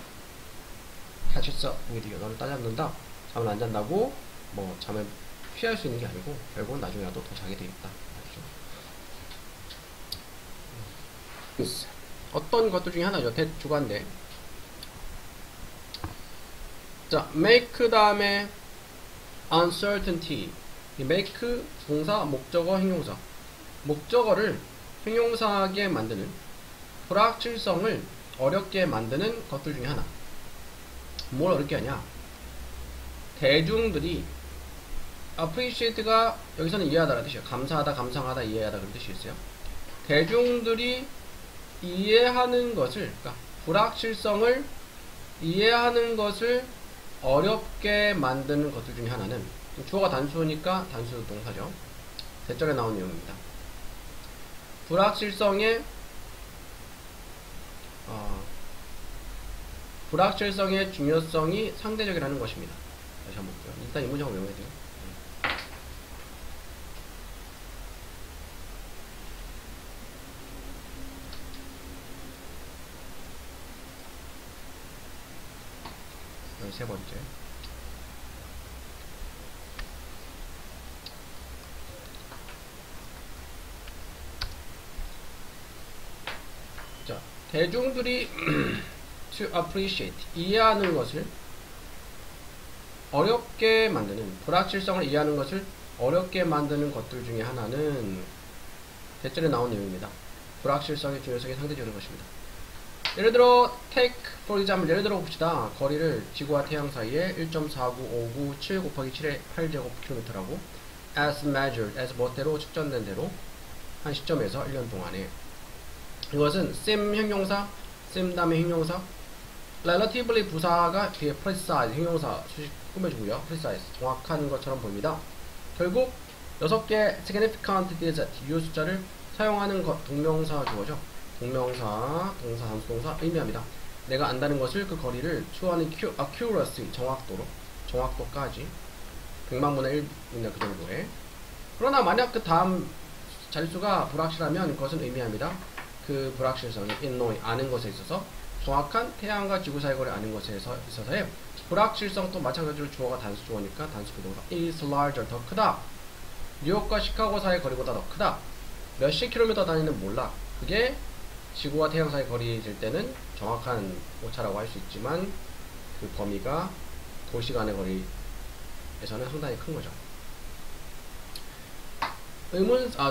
catches up with you. 너를 따잡는다. 잠을 안 잔다고 뭐 잠을 피할 수 있는 게 아니고 결국은 나중에라도 더 자게 되겠다. 어떤 것들 중에 하나죠. 대주관대. 자, make 다음에 uncertainty. 이 make 동사, 목적어, 형용사. 목적어를 형용사하게 만드는 불확실성을 어렵게 만드는 것들 중에 하나. 뭘 어렵게 하냐? 대중들이 appreciate가 여기서는 이해하다라는 뜻이에요. 감사하다, 감상하다, 이해하다 그런 뜻이 있어요. 대중들이 이해하는 것을, 그러니까 불확실성을 이해하는 것을 어렵게 만드는 것들 중에 하나는 주어가 단수니까 단수 동사죠. 대절에 나온 내용입니다. 불확실성의 중요성이 상대적이라는 것입니다. 다시 한번 볼게요. 일단 이 문장을 외워야 돼요. 세 번째. 자, 대중들이 to appreciate 이해하는 것을 어렵게 만드는 불확실성을 이해하는 것을 어렵게 만드는 것들 중에 하나는 대절에 나온 내용입니다. 불확실성의 중요성이 상대적인 것입니다. 예를 들어 take for example 예를 들어 봅시다. 거리를 지구와 태양 사이에 1.4959 7 곱하기 7의 8제곱킬로미터라고 as measured as 멋대로 측정된 대로 한 시점에서 1년 동안에 이것은 sim 형용사 sim 다음에 형용사 relatively 부사가 뒤에 precise 형용사 수식 꾸며주고요. precise 정확한 것처럼 보입니다. 결국 6개 significant digit 이 숫자를 사용하는 것 동명사 주어죠. 동명사, 동사, 단수동사 의미합니다. 내가 안다는 것을 그 거리를 추구하는 accuracy 정확도로 정확도까지 100만분의 1이나 그 정도에. 그러나 만약 그 다음 자릿수가 불확실하면 그것은 의미합니다. 그 불확실성이 in 아는 것에 있어서 정확한 태양과 지구 사이 거리 아는 것에 있어서의 불확실성도 마찬가지로 주어가 단수 주어니까 단수 부동사 is larger 더 크다. 뉴욕과 시카고 사이 거리보다 더 크다. 몇십 킬로미터 단위는 몰라. 그게 지구와 태양 사이 거리일 때는 정확한 오차라고 할 수 있지만 그 범위가 도시 간의 거리에서는 상당히 큰 거죠.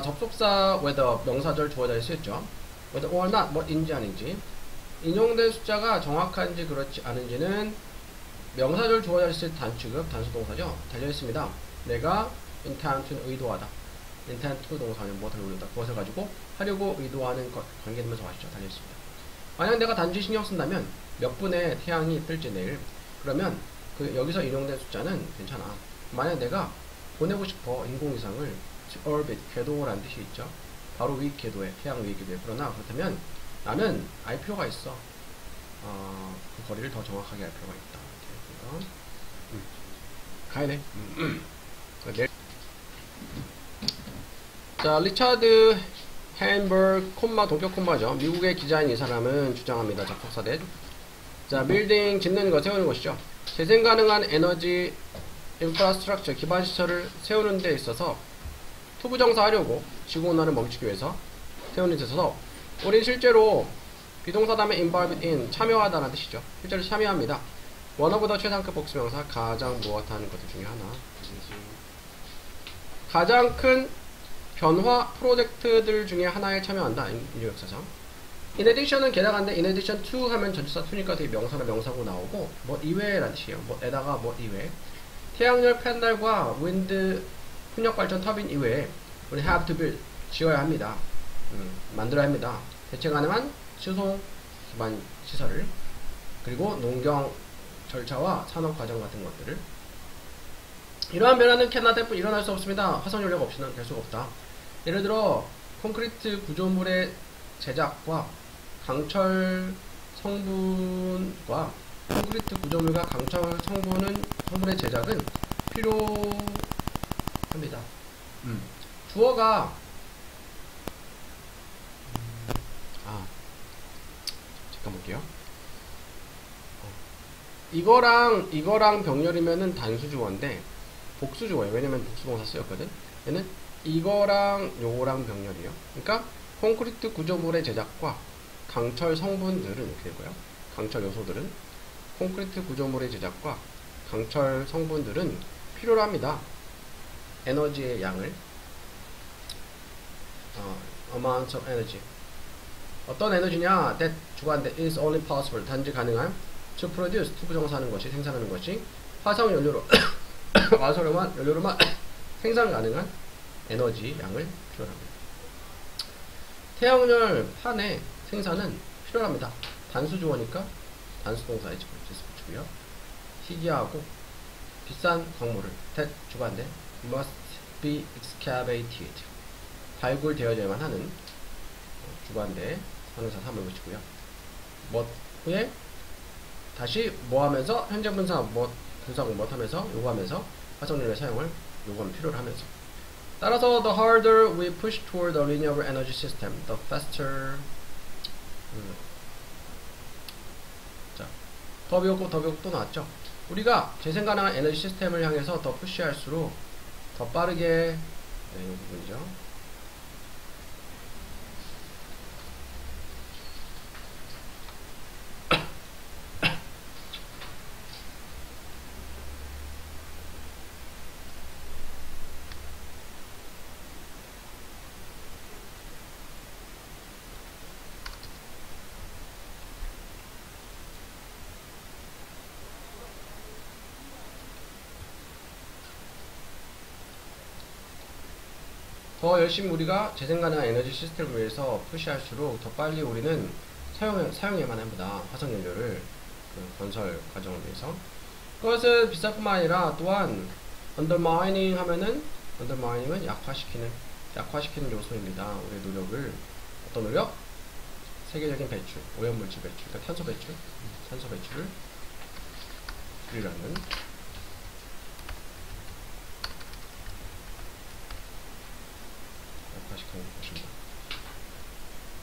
접속사 whether 명사절 주어자에 쓰였죠. whether or not 뭐인지 아닌지 인용된 숫자가 정확한지 그렇지 않은지는 명사절 주어자에 쓸 단취급 단수동사죠. 달려있습니다. 내가 intend to는 의도하다. intent to 동사는 무엇을 노린다. 그것을 가지고 하려고 의도하는 것 관계되면서 아시죠? 달려있습니다. 만약 내가 단지 신경 쓴다면 몇 분에 태양이 뜰지 내일 그러면 그 여기서 인용된 숫자는 괜찮아. 만약 내가 보내고 싶어 인공위성을 orbit 궤도라는 뜻이 있죠. 바로 위 궤도에 태양 위 궤도에. 그러나 그렇다면 나는 알 필요가 있어. 그 거리를 더 정확하게 알 필요가 있다. 가야돼. 자, 리차드 햄버그 콤마 동격 콤마죠. 미국의 기자인 이 사람은 주장합니다. 접속사대. 자, 빌딩 짓는 거 세우는 것이죠. 재생 가능한 에너지 인프라스트럭처 기반 시설을 세우는 데 있어서 투부정사하려고 지구온난을 멈추기 위해서 세우는 데 있어서 우린 실제로 비동사 다음에 involved in 참여하다라는 뜻이죠. 실제로 참여합니다. 원어보다 최상급 복수명사 가장 무엇하는 것들 중에 하나. 가장 큰 변화 프로젝트들 중에 하나에 참여한다. 인류 역사상. in addition은 게다가인데 in addition to 하면 전치사 to니까 되게 명사나 명사고 나오고 뭐 이외라는 뜻이에요. 뭐에다가 뭐 이외. 태양열 패널과 윈드 풍력 발전 터빈 이외에 우리 have to build 지어야 합니다. 만들어야 합니다. 대체 가능한 수송 기반 시설을, 그리고 농경 절차와 산업 과정 같은 것들을. 이러한 변화는 cannot happen, 일어날 수 없습니다. 화석연료가 없이는 될 수가 없다. 예를 들어 콘크리트 구조물의 제작과 강철 성분과 콘크리트 구조물과 강철 성분의 제작은 필요합니다. 주어가 잠깐 볼게요. 이거랑 병렬이면은 단수주어인데 복수주어예요. 왜냐면 복수동사 쓰였거든. 얘는 이거랑 요거랑 병렬이에요. 그러니까 콘크리트 구조물의 제작과 강철 성분들은 이렇게 되고요. 강철 요소들은, 콘크리트 구조물의 제작과 강철 성분들은 필요로 합니다. 에너지의 양을, amount of energy. 어떤 에너지냐? that 주관대 is only possible, 단지 가능한 to produce, 투부정사하는 것이, 생산하는 것이 화석 연료로 화석 연료로만 생산 가능한 에너지 양을 필요로 합니다. 태양열 판의 생산은 필요로 합니다. 단수주어니까 단수동사의 붙이고요. 희귀하고 비싼 광물을 that 주관대 must be excavated, 발굴되어야만 하는 주관대 선행사 3을 붙이고요. 뭐 후에 다시 뭐 하면서 현재 분사 분사공 뭐 하면서 요구하면서 화석연료의 사용을 요구하면 필요로 하면서. 따라서 the harder we push toward the renewable energy system, the faster. 자, 더 비옥고 또 나왔죠. 우리가 재생 가능한 에너지 시스템을 향해서 더 푸시할수록 더 빠르게, 이 부분이죠. 더 열심히 우리가 재생 가능한 에너지 시스템을 위해서 푸시할수록 더 빨리 우리는 사용해야만 합니다. 화석연료를 건설 과정을 위해서. 그것은 비쌀 뿐만 아니라 또한 undermining 하면은, undermining은 약화시키는 요소입니다. 우리의 노력을, 어떤 노력? 세계적인 배출, 오염물질 배출, 그러니까 탄소 배출을 줄이라는.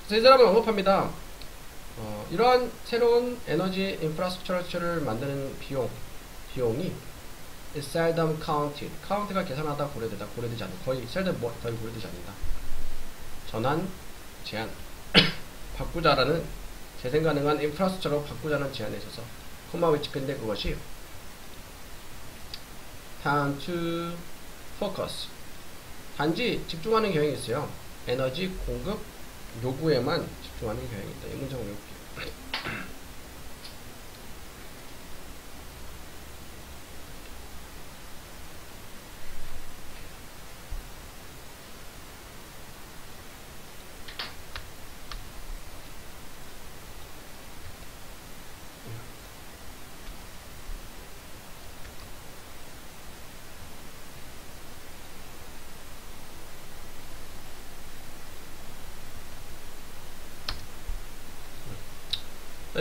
그래서 이 사람을 언급합니다. 이러한 새로운 에너지 인프라스트럭처를 만드는 비용이 is seldom counted. count가 계산하다 고려되지 않는다. 거의 고려되지 않는다. 전환, 제한, 바꾸자라는, 재생 가능한 인프라스트럭처로 바꾸자는 제안에 있어서 콤마 위치, 근데 그것이 time to focus, 단지 집중하는 경향이 있어요. 에너지 공급 요구에만 집중하는 경향이 있다. 이 문장을 외울게요.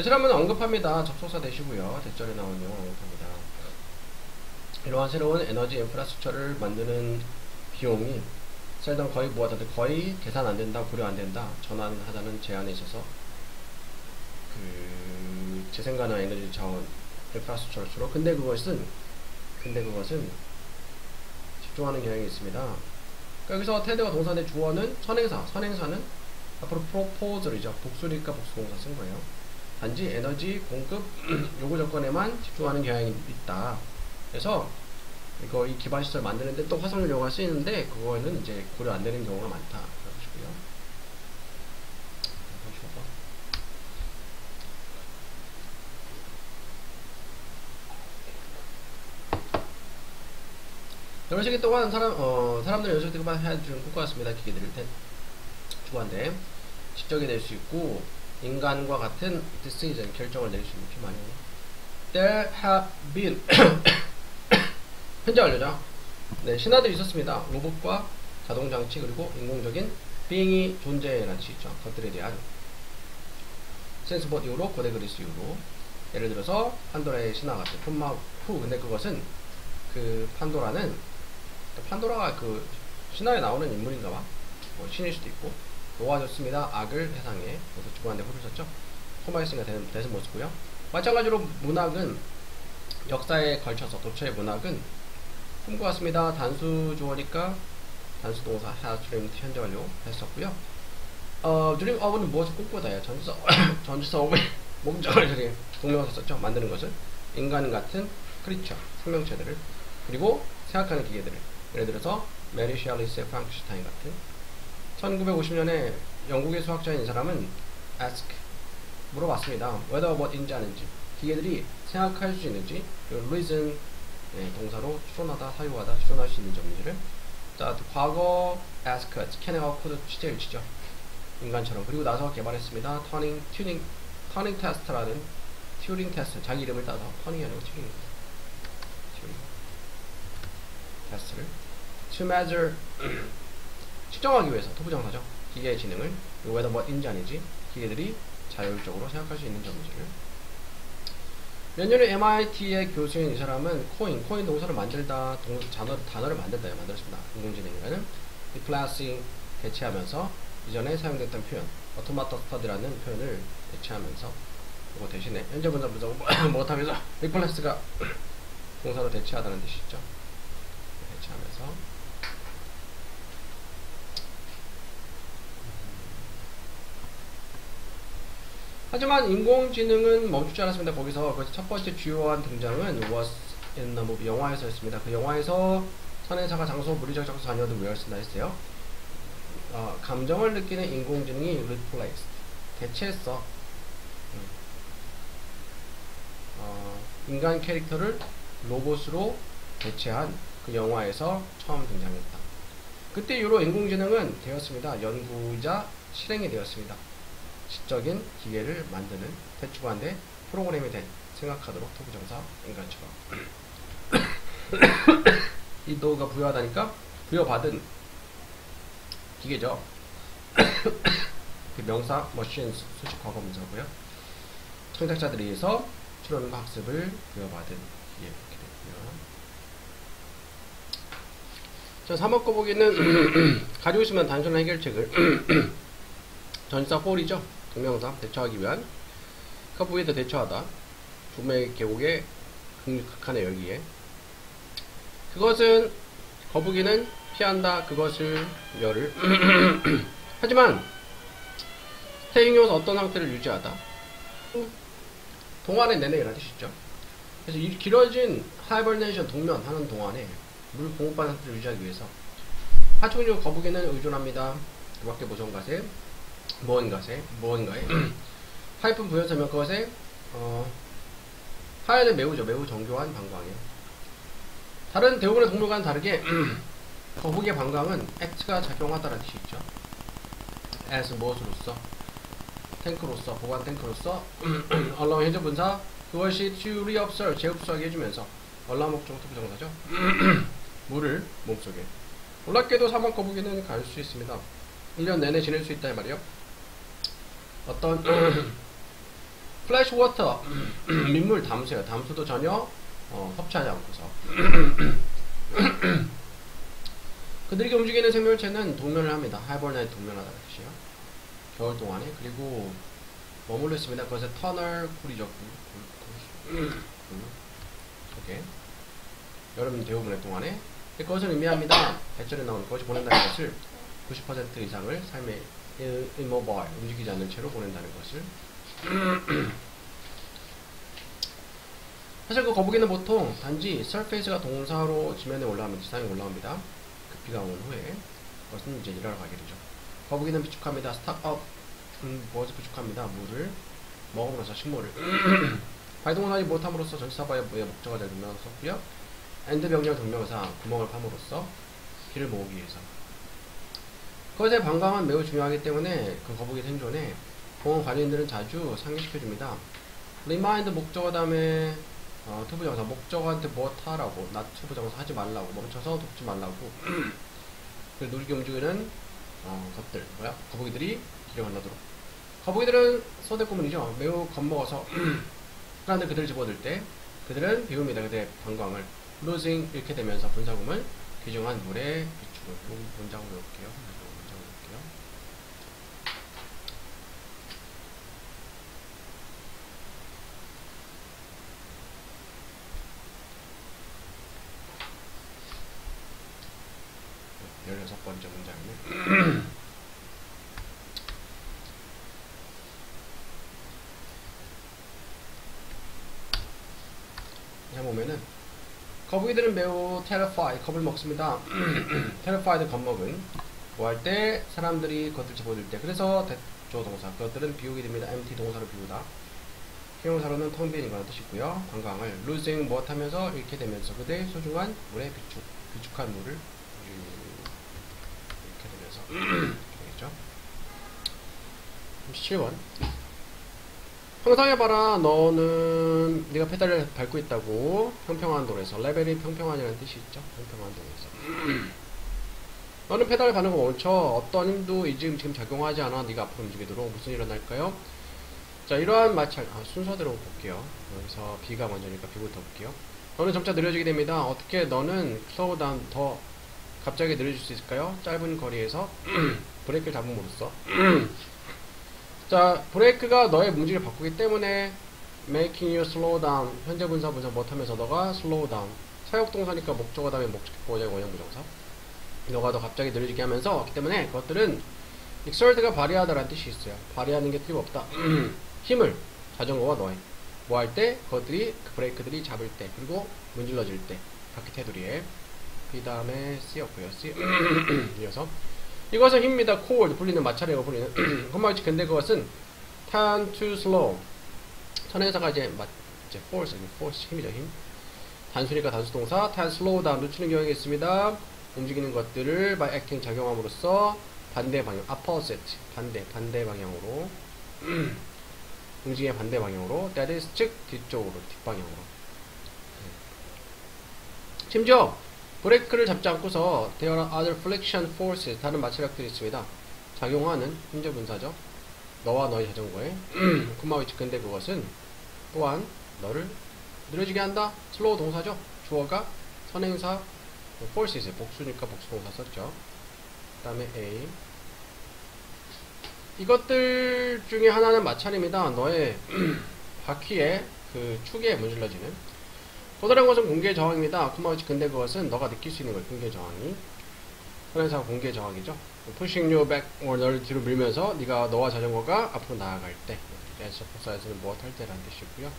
지난번에 언급합니다. 접속사 되시고요. 대절에 나온 용어 언급합니다. 이러한 새로운 에너지 인프라스트럭처를 만드는 비용이 셀덤 거의 계산 안 된다, 고려 안 된다, 전환하자는 제안에 있어서 재생 가능한 에너지 자원 인프라스트럭처로. 근데 그것은 집중하는 경향이 있습니다. 그러니까 여기서 테드가 동사인데 주어는 선행사는 앞으로 proposal이죠. 복수니까 복수동사 쓴 거예요. 단지 에너지 공급 요구 조건에만 집중하는 경향이 있다. 그래서 이 기반 시설 만드는데 또 화석연료가 쓰이는데 그거는 이제 고려 안 되는 경우가 많다. 그러시고요. 열시기 동안 사람들은 연습 등반 해주는 것 같습니다. 기계들을 주관대 지적이 될 수 있고 인간과 같은 decision 결정을 내릴 수 있는 피 많이 오네. There have been 현재 완료죠. 네, 신화들이 있었습니다. 로봇과 자동장치 그리고 인공적인 being이 존재라는 뜻이죠. 것들에 대한 센스봇 이후로 고대 그리스 이후로 예를 들어서 판도라의 신화 같은 폼마 후 근데 그것은 그 판도라가 그 신화에 나오는 인물인가봐. 뭐 신일 수도 있고 놓아줬습니다. 악을 세상에 그래서 주관대 후를 썼죠. 포마이스가 되는 모습고요. 마찬가지로 문학은 역사에 걸쳐서 도처의 문학은 꿈과 같습니다. 단수 주어니까 단수 동사 has dreamed 현재 완료 했었고요. dream of는 무엇을 꿈꾸다예요. 전주서 of의 목적을 저기 동명사 썼죠. 만드는 것을 인간 같은 크리처 생명체들을 그리고 생각하는 기계들을 예를 들어서 메리 샬리스의 프랑크슈타인 같은 1950년에 영국의 수학자인 이 사람은 ask 물어봤습니다. whether what인지 아는지 기계들이 생각할 수 있는지 그리고 reason 동사로 추론하다 사유하다 추론할 수 있는 점인지를 자 과거 ask 스캔해가 코드 취재를 치죠. 인간처럼 그리고 나서 개발했습니다. 터닝 테스트라는 튜링 테스트 자기 이름을 따서 터닝이 아니고 튜링입니다. 튜링 테스트를 to measure 측정하기 위해서 토부정사죠. 기계의 지능을 whether what인지 아닌지 기계들이 자율적으로 생각할 수 있는 점인지를 몇 년에 MIT의 교수인 이 사람은 코인 동사를 만들다 단어를 만들었습니다. 인공지능이라는 replacing 대체하면서 이전에 사용됐던 표현 automaton study라는 표현을 대체하면서 그거 대신에 현재 분사 못하면서 replace가 동사로 대체하다는 뜻이 있죠. 대체하면서 하지만 인공지능은 멈추지 않았습니다. 거기서 첫 번째 주요한 등장은 was in the movie 영화에서 했습니다. 그 영화에서 선행사가 장소, 물리적 장소, 자녀들 where 쓴다 했어요. 감정을 느끼는 인공지능이 replaced 대체했어. 인간 캐릭터를 로봇으로 대체한 그 영화에서 처음 등장했다. 그때 이후로 인공지능은 되었습니다. 연구이자 실행이 되었습니다. 지적인 기계를 만드는 대주관대 프로그램이 된 생각하도록 토부정사 인간처럼 이 노가 부여하다니까 부여받은 기계죠. 그 명사 machines 수직 과거 문사고요. 창작자들에 의해서 추론과 학습을 부여받은 기계 이렇게 되고요. 자 3번 거 보기는 가지고 있으면 단순한 해결책을 전치사 for이죠. 동명사 대처하기 위한 커브에다 대처하다 부메 계곡의 극한의 열기에 그것은 거북이는 피한다 그것을 열을 하지만 스테잉요서 어떤 상태를 유지하다 동안에 내내라는 뜻이죠. 그래서 이 길어진 하이버네이션 동면 하는 동안에 물 공급받는 상태를 유지하기 위해서 하충류 거북이는 의존합니다. 그 밖에 모성가세 무언가에 하이픈 부여서면 그것에 하얀은 매우 정교한 방광이에요. 다른 대부분의 동물과는 다르게 거북이의 방광은 act가 작용하다라는 뜻이 있죠. as 무엇으로서 탱크로서 보관 탱크로서 allow 현재 분사 그것이 to reabsorb 재흡수하게 해주면서 allow 목적어 부정사죠. 물을 몸속에 놀랍게도 사막 거북이는 갈 수 있습니다. 1년 내내 지낼 수 있다 이 말이에요. 어떤 플래시 워터 민물 담수예요. 담수도 전혀 섭취하지 않고서 그들이 움직이는 생명체는 동면을 합니다. 하이버네이트 동면하다는 뜻이에요. 겨울 동안에 그리고 머물러 있습니다. 그것에 터널 굴이죠. 오케이. 여름 대부분의 동안에 그것을 의미합니다. 배철에 나오는 그것이 보낸다는 것을 90% 이상을 삶의 immobile 움직이지 않는 채로 보낸다는 것을 사실 그 거북이는 보통 단지 surface가 동사로 지면에 올라가면 지상에 올라옵니다. 그 비가 온 후에 그것은 이제 일하러 가게 되죠. 거북이는 비축합니다. stock up 무엇을 비축합니다. 물을 먹음으로써 식물을 발동하지 못함으로써 전치사바의 목적어 될 동명사 썼고요. and 명령 동명사 구멍을 팜으로써 길을 모으기 위해서 그것의 반감은 매우 중요하기 때문에 그 거북이 생존에 공원 관리인들은 자주 상기시켜줍니다. remind 목적어 다음에 투부정사 목적어한테 뭐 타라고 투부정사 하지 말라고 멈춰서 돕지 말라고 그 누리게 움직이는 것들 거북이들이 길을 건너도록. 거북이들은 소대꼬문이죠. 매우 겁먹어서 그런데 그들을 집어들 때 그들은 비웁니다. 그들의 방광을 losing 잃게 되면서 분사금을 귀중한 물에 비추고. 문장으로 볼게요. 네, 16번째 문장이네. 자, 보면은 거북이들은 매우 terrified, 겁을 먹습니다. terrified, 겁먹은. 뭐 할 때? 사람들이 그것을 집어들 때. 그래서 대조 동사, 그것들은 비우게 됩니다. empty 동사로 비우다. 형용사로는 텅 빈 인간의 뜻이고요. 관광을 losing 무엇하면서 잃게 되면서 그들의 소중한 물에 비축한 물을 잃게 되면서 되겠죠. 17번. 상상해봐라. 너는 네가 페달을 밟고 있다고. 평평한 도로에서. 레벨이 평평한이라는 뜻이 있죠. 평평한 도로에서. 너는 페달을 밟는 거 멈춰. 어떤 힘도 지금 작용하지 않아. 네가 앞으로 움직이도록. 무슨 일이 일어날까요? 자, 이러한 마찰 순서대로 볼게요. 여기서 B가 먼저니까 B부터 볼게요. 너는 점차 느려지게 됩니다. 어떻게 너는 slow down 더 갑자기 느려질 수 있을까요? 짧은 거리에서 브레이크를 잡음으로써. 자, 브레이크가 너의 움직임을 바꾸기 때문에 making you slow down 현재 분사 못하면서 너가 slow down 사역동사니까 목적어 다음에 목적보호자의 원형부정사 너가 더 갑자기 느려지게 하면서 그렇기 때문에 그것들은 exert가 발휘하다라는 뜻이 있어요. 발휘하는 게 틀림없다. 힘을 자전거와 너의 뭐 할 때 그것들이 그 브레이크들이 잡을 때 그리고 문질러질 때 바퀴 테두리에 그 다음에 C였고요. C 이어서 이것은 힘입니다. cold 불리는 마찰이라고 불리는 콤마이치 근데 그것은 turn to slow 선행사가 이제 force 힘이죠. 힘 단수니까 단수동사 turn slow down 늦추는 경향이 있습니다. 움직이는 것들을 by acting 작용함으로써 반대 방향 opposite 반대 방향으로 움직임의 반대 방향으로 that is 즉 뒤쪽으로 뒷방향으로 심지어 브레이크를 잡지 않고서 there are other friction forces 다른 마찰력들이 있습니다. 작용하는 현재 분사죠. 너와 너의 자전거에 콤마위치 근데 그것은 또한 너를 느려지게 한다. 슬로우 동사죠. 주어가 선행사 forces 복수니까 복수 동사 썼죠. 그 다음에 A 이것들 중에 하나는 마찰입니다. 너의 바퀴에 그 축에 문질러지는 또 다른 것은 공기의 저항입니다. 콤마위치 근데 그것은 너가 느낄 수 있는 걸 공기의 저항이 선행사가 공기의 저항이죠. pushing you back 너를 뒤로 밀면서 네가 너와 자전거가 앞으로 나아갈 때 댄스 폭사에서는 무엇 할 때라는 뜻이고요.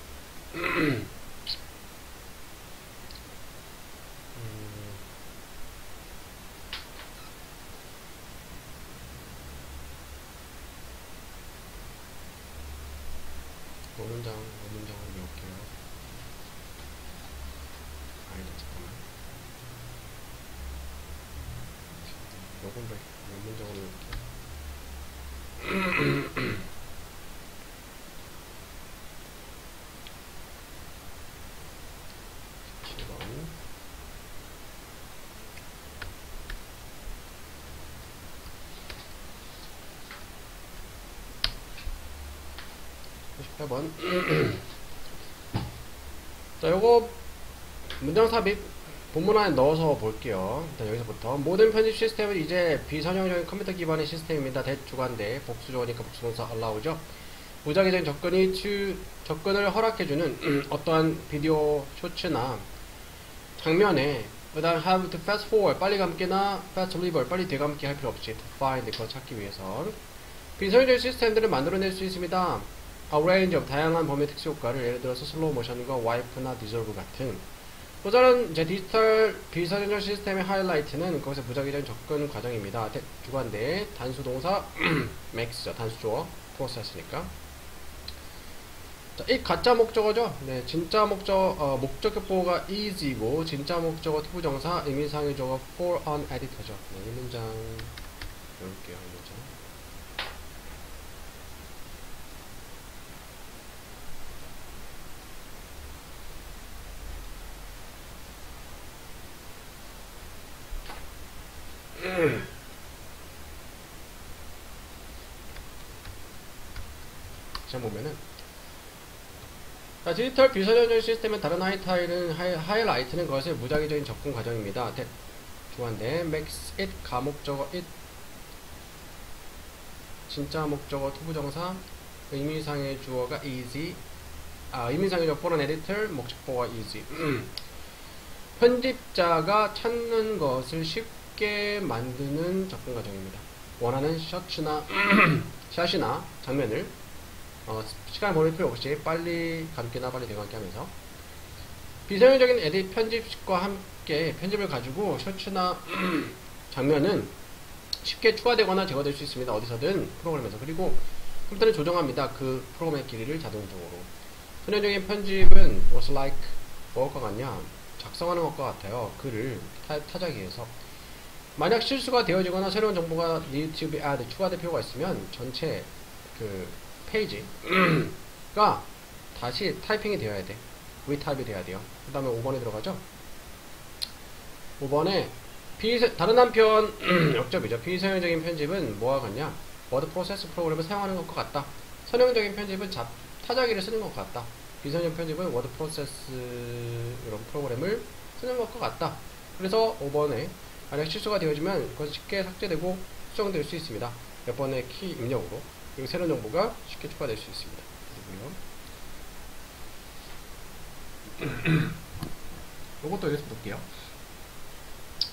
오문장으로 배울게요. 아니다, 잠깐만. 요건 오문장으로 배울게요. 7번. 18번. 자, 요거 문장 삽입 본문 안에 넣어서 볼게요. 일단 여기서부터 모든 편집 시스템은 이제 비선형적인 컴퓨터 기반의 시스템입니다. 대주관대 복수조어니까 복수동사 allow죠. 무작위적인 접근을 허락해주는 어떠한 비디오 쇼츠나 장면에 그 다음 have to fast forward 빨리 감기나 fast reverse 빨리 되감기 할 필요 없이 to find 그걸 찾기 위해선 비선형적인 시스템들을 만들어낼 수 있습니다. A range of 다양한 범위의 특수 효과를 예를 들어서 슬로우 모션과 와이프나 디졸브 같은 또 다른 이제 디지털 비선형적 시스템의 하이라이트는 그것의 무작위적인 접근 과정입니다. 주관대 단수 동사 max죠. 단수조어 프로세스니까. 자, 이 가짜 목적어죠. 네, 진짜 목적격 보호가 is이고 진짜 목적어 투부정사 의미상의 조어 for an editor죠. 네, 이 문장 볼게요. 먼저. 시험 보면은, 자, 디지털 비서전적 시스템의 다른 하이라이트는 그것의 무작위적인 접근 과정입니다. 중요한데, makes it 가목적어 it 진짜 목적어 투부정사 의미상의 주어가 easy 의미상의 주어 for an editor 목적어가 easy 편집자가 찾는 것을 쉽게 만드는 접근 과정입니다. 원하는 샷이나 장면을 시간을 버릴 필요 없이 빨리 가볍게나 빨리 대감게 하면서 비서용적인 에딧 편집과 함께 편집을 가지고 셔츠나 장면은 쉽게 추가되거나 제거될 수 있습니다. 어디서든 프로그램에서. 그리고 컴퓨터는 조정합니다. 그 프로그램의 길이를 자동적으로. 선형적인 편집은 was like 뭐가 같냐? 작성하는 것과 같아요. 글을 타자기에서. 만약 실수가 되어지거나 새로운 정보가 need to be added 추가될 필요가 있으면 전체 그 페이지가 다시 타이핑이 되어야 돼. 리타입이 돼야 돼요. 그 다음에 5번에 들어가죠. 5번에 다른 한편 역접이죠. 비선형적인 편집은 뭐와 같냐? 워드 프로세스 프로그램을 사용하는 것과 같다. 선형적인 편집은 타자기를 쓰는 것 같다. 비선형 편집은 워드 프로세스 이런 프로그램을 쓰는 것과 같다. 그래서 5번에 만약 실수가 되어지면 그것이 쉽게 삭제되고 수정될 수 있습니다. 몇 번의 키 입력으로. 그리고 새로운 정보가 쉽게 추가될 수 있습니다. 이것도 여기서 볼게요.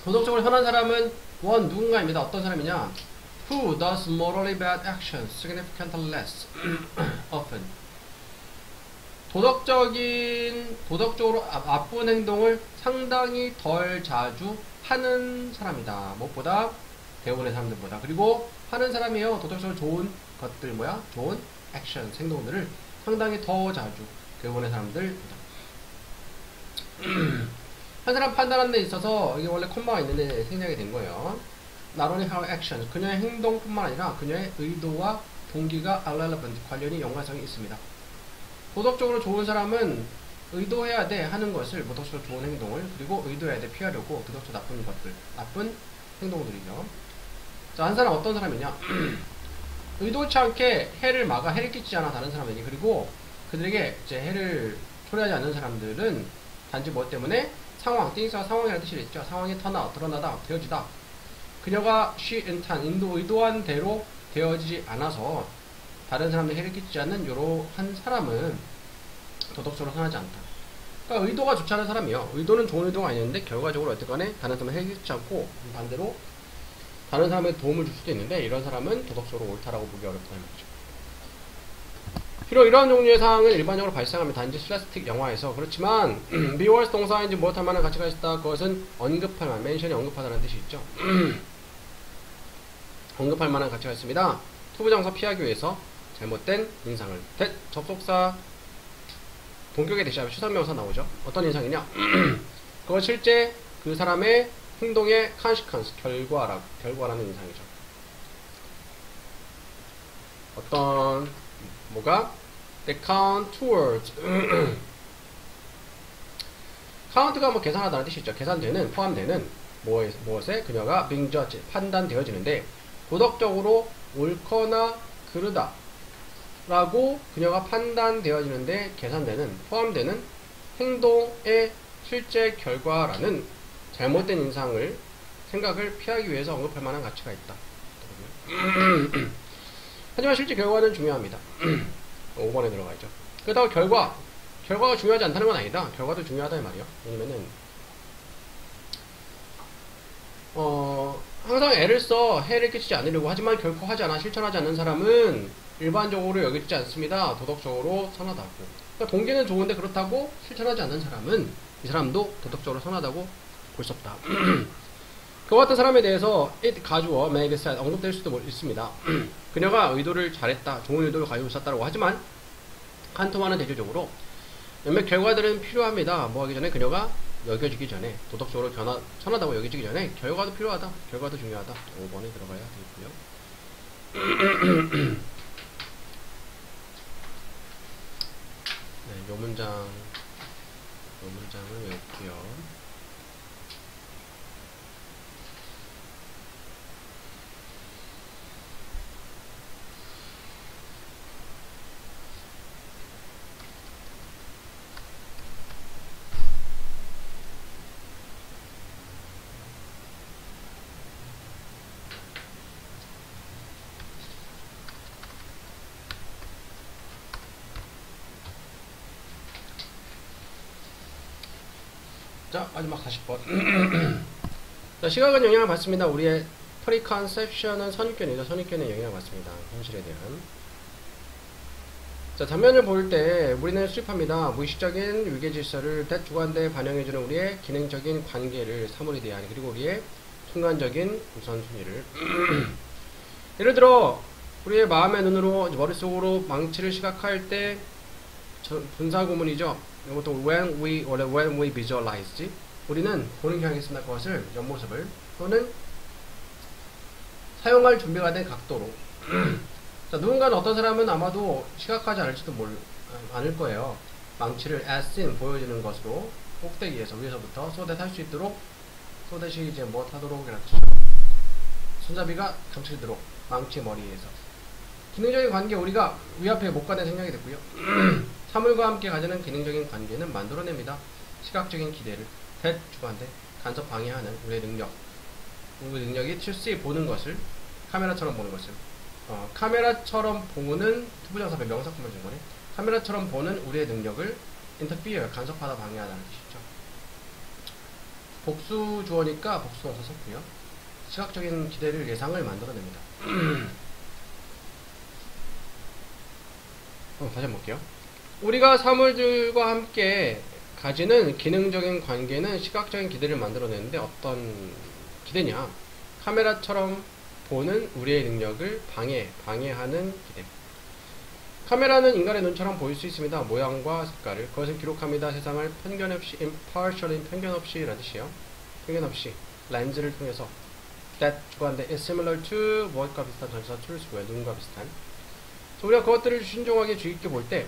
도덕적으로 선한 사람은 원 누군가입니다. 어떤 사람이냐? Who does morally bad actions significantly less often. 도덕적으로 나쁜 행동을 상당히 덜 자주 하는 사람이다. 무엇보다 대부분의 사람들보다. 그리고 하는 사람이에요. 도덕적으로 좋은 것들 좋은 액션, 행동들을 상당히 더 자주 대부분의 사람들보다. 한 사람 판단하는 데 있어서 이게 원래 콤마가 있는데 생략이 된 거예요. Not only her actions, 그녀의 행동뿐만 아니라 그녀의 의도와 동기가 irrelevant, 관련이 연관성이 있습니다. 도덕적으로 좋은 사람은 의도해야 돼 하는 것을, 도덕적으로 좋은 행동을, 그리고 의도해야 돼 피하려고 도덕적으로 나쁜 것들, 나쁜 행동들이죠. 자, 한 사람 어떤 사람이냐? 의도치 않게 해를 끼치지 않아 다른 사람에게. 그리고 그들에게 이제 해를 초래하지 않는 사람들은 단지 뭐 때문에 띵스가 상황이라는 뜻이 있죠. 상황이 드러나다, 되어지다. 그녀가 의도한 대로 되어지지 않아서 다른 사람들 해를 끼치지 않는 이러한 사람은 도덕적으로 선하지 않다. 그러니까 의도가 좋지 않은 사람이요. 의도는 좋은 의도가 아니었는데 결과적으로 어쨌거나 다른 사람을 해를 끼치지 않고 반대로 다른 사람에게 도움을 줄 수도 있는데 이런 사람은 도덕적으로 옳다라고 보기 어렵다는 거죠. 비록 이러한 종류의 사항은 일반적으로 발생합니다. 단지 슬래스틱 영화에서. 그렇지만 미워스 동사인지 무엇할 만한 가치가 있다. 그것은 언급할 만한, 멘션이 언급하다는 뜻이 있죠. 언급할 만한 가치가 있습니다. 투부정사 피하기 위해서 잘못된 인상을. 접속사 동격에 대시하면 추상명사 나오죠. 어떤 인상이냐? 그건 실제 그 사람의 행동의 consequence, 결과라는 인상이죠. they count towards count가 뭐 계산하다는 뜻이 있죠. 계산되는, 포함되는 무엇에 그녀가 being judged, 판단되어지는데 도덕적으로 옳거나 그르다 라고 그녀가 판단되어지는데 계산되는, 포함되는 행동의 실제 결과라는 잘못된 인상을, 생각을 피하기 위해서 언급할 만한 가치가 있다. 하지만 실제 결과는 중요합니다. 5번에 들어가 있죠. 그렇다고 결과가 중요하지 않다는 건 아니다. 결과도 중요하다 이 말이요. 왜냐면은 항상 애를 써 해를 끼치지 않으려고 하지만 결코 하지 않아 실천하지 않는 사람은 일반적으로 여기지 않습니다. 도덕적으로 선하다고. 그러니까 동기는 좋은데 그렇다고 실천하지 않는 사람은 이 사람도 도덕적으로 선하다고 볼 수 없다. 그와 같은 사람에 대해서 it 가주어 may be said 언급될 수도 있습니다. 그녀가 의도를 잘했다, 좋은 의도를 가지고 있었다고 하지만 칸토만은 대조적으로 몇몇 결과들은 필요합니다. 뭐 하기 전에 그녀가 여겨지기 전에, 도덕적으로 선하다고 여겨지기 전에 결과도 필요하다. 결과도 중요하다. 5번에 들어가야 되겠고요. 네, 요 문장을 외울게요. 자, 마지막 40번. 자, 시각은 영향을 받습니다. 우리의 프리컨셉션은 선입견이죠. 선입견에 영향을 받습니다. 현실에 대한. 자, 장면을 볼 때 우리는 수립합니다. 무의식적인 위계 질서를 대주관대에 반영해주는 우리의 기능적인 관계를 사물에 대한, 그리고 우리의 순간적인 우선순위를. 예를 들어 우리의 마음의 눈으로 머릿속으로 망치를 시각할 때 분사구문이죠. 이것도 when we visualize, 우리는 보는 경향했습니다. 그것을 옆모습을 또는 사용할 준비가 된 각도로. 자, 누군가는, 어떤 사람은 아마도 시각하지 않을 거예요. 망치를 as seen, 보여지는 것으로 꼭대기에서, 위에서부터 쏘댓 할 수 있도록, 쏘댓이 이제 뭐 하도록 이라는 뜻이죠. 손잡이가 감추도록 망치 머리에서. 기능적인 관계, 우리가 위앞에 못 가는 생각이 됐고요. 사물과 함께 가지는 기능적인 관계는 만들어냅니다. 시각적인 기대를 대주관대 간섭 방해하는 우리의 능력이 to see, 보는 것을, 카메라처럼 보는 것을, 카메라처럼 보는 투부정사의 명사구문 준 거네. 카메라처럼 보는 우리의 능력을 interfere, 간섭하다, 방해하다는 뜻이죠. 복수 주어니까 복수동사 썼고요. 시각적인 기대를, 예상을 만들어냅니다. 다시 한번 볼게요. 우리가 사물들과 함께 가지는 기능적인 관계는 시각적인 기대를 만들어내는데, 어떤 기대냐? 카메라처럼 보는 우리의 능력을 방해하는 기대. 카메라는 인간의 눈처럼 보일 수 있습니다. 모양과 색깔을. 그것을 기록합니다. 세상을 편견 없이, impartial, 편견 없이 라는 뜻이요. 편견 없이 렌즈를 통해서. that 주관대 is similar to, 무엇과 비슷한, 전치사 to를 쓰고요. 눈과 비슷한. 우리가 그것들을 신중하게 주의 깊게 볼 때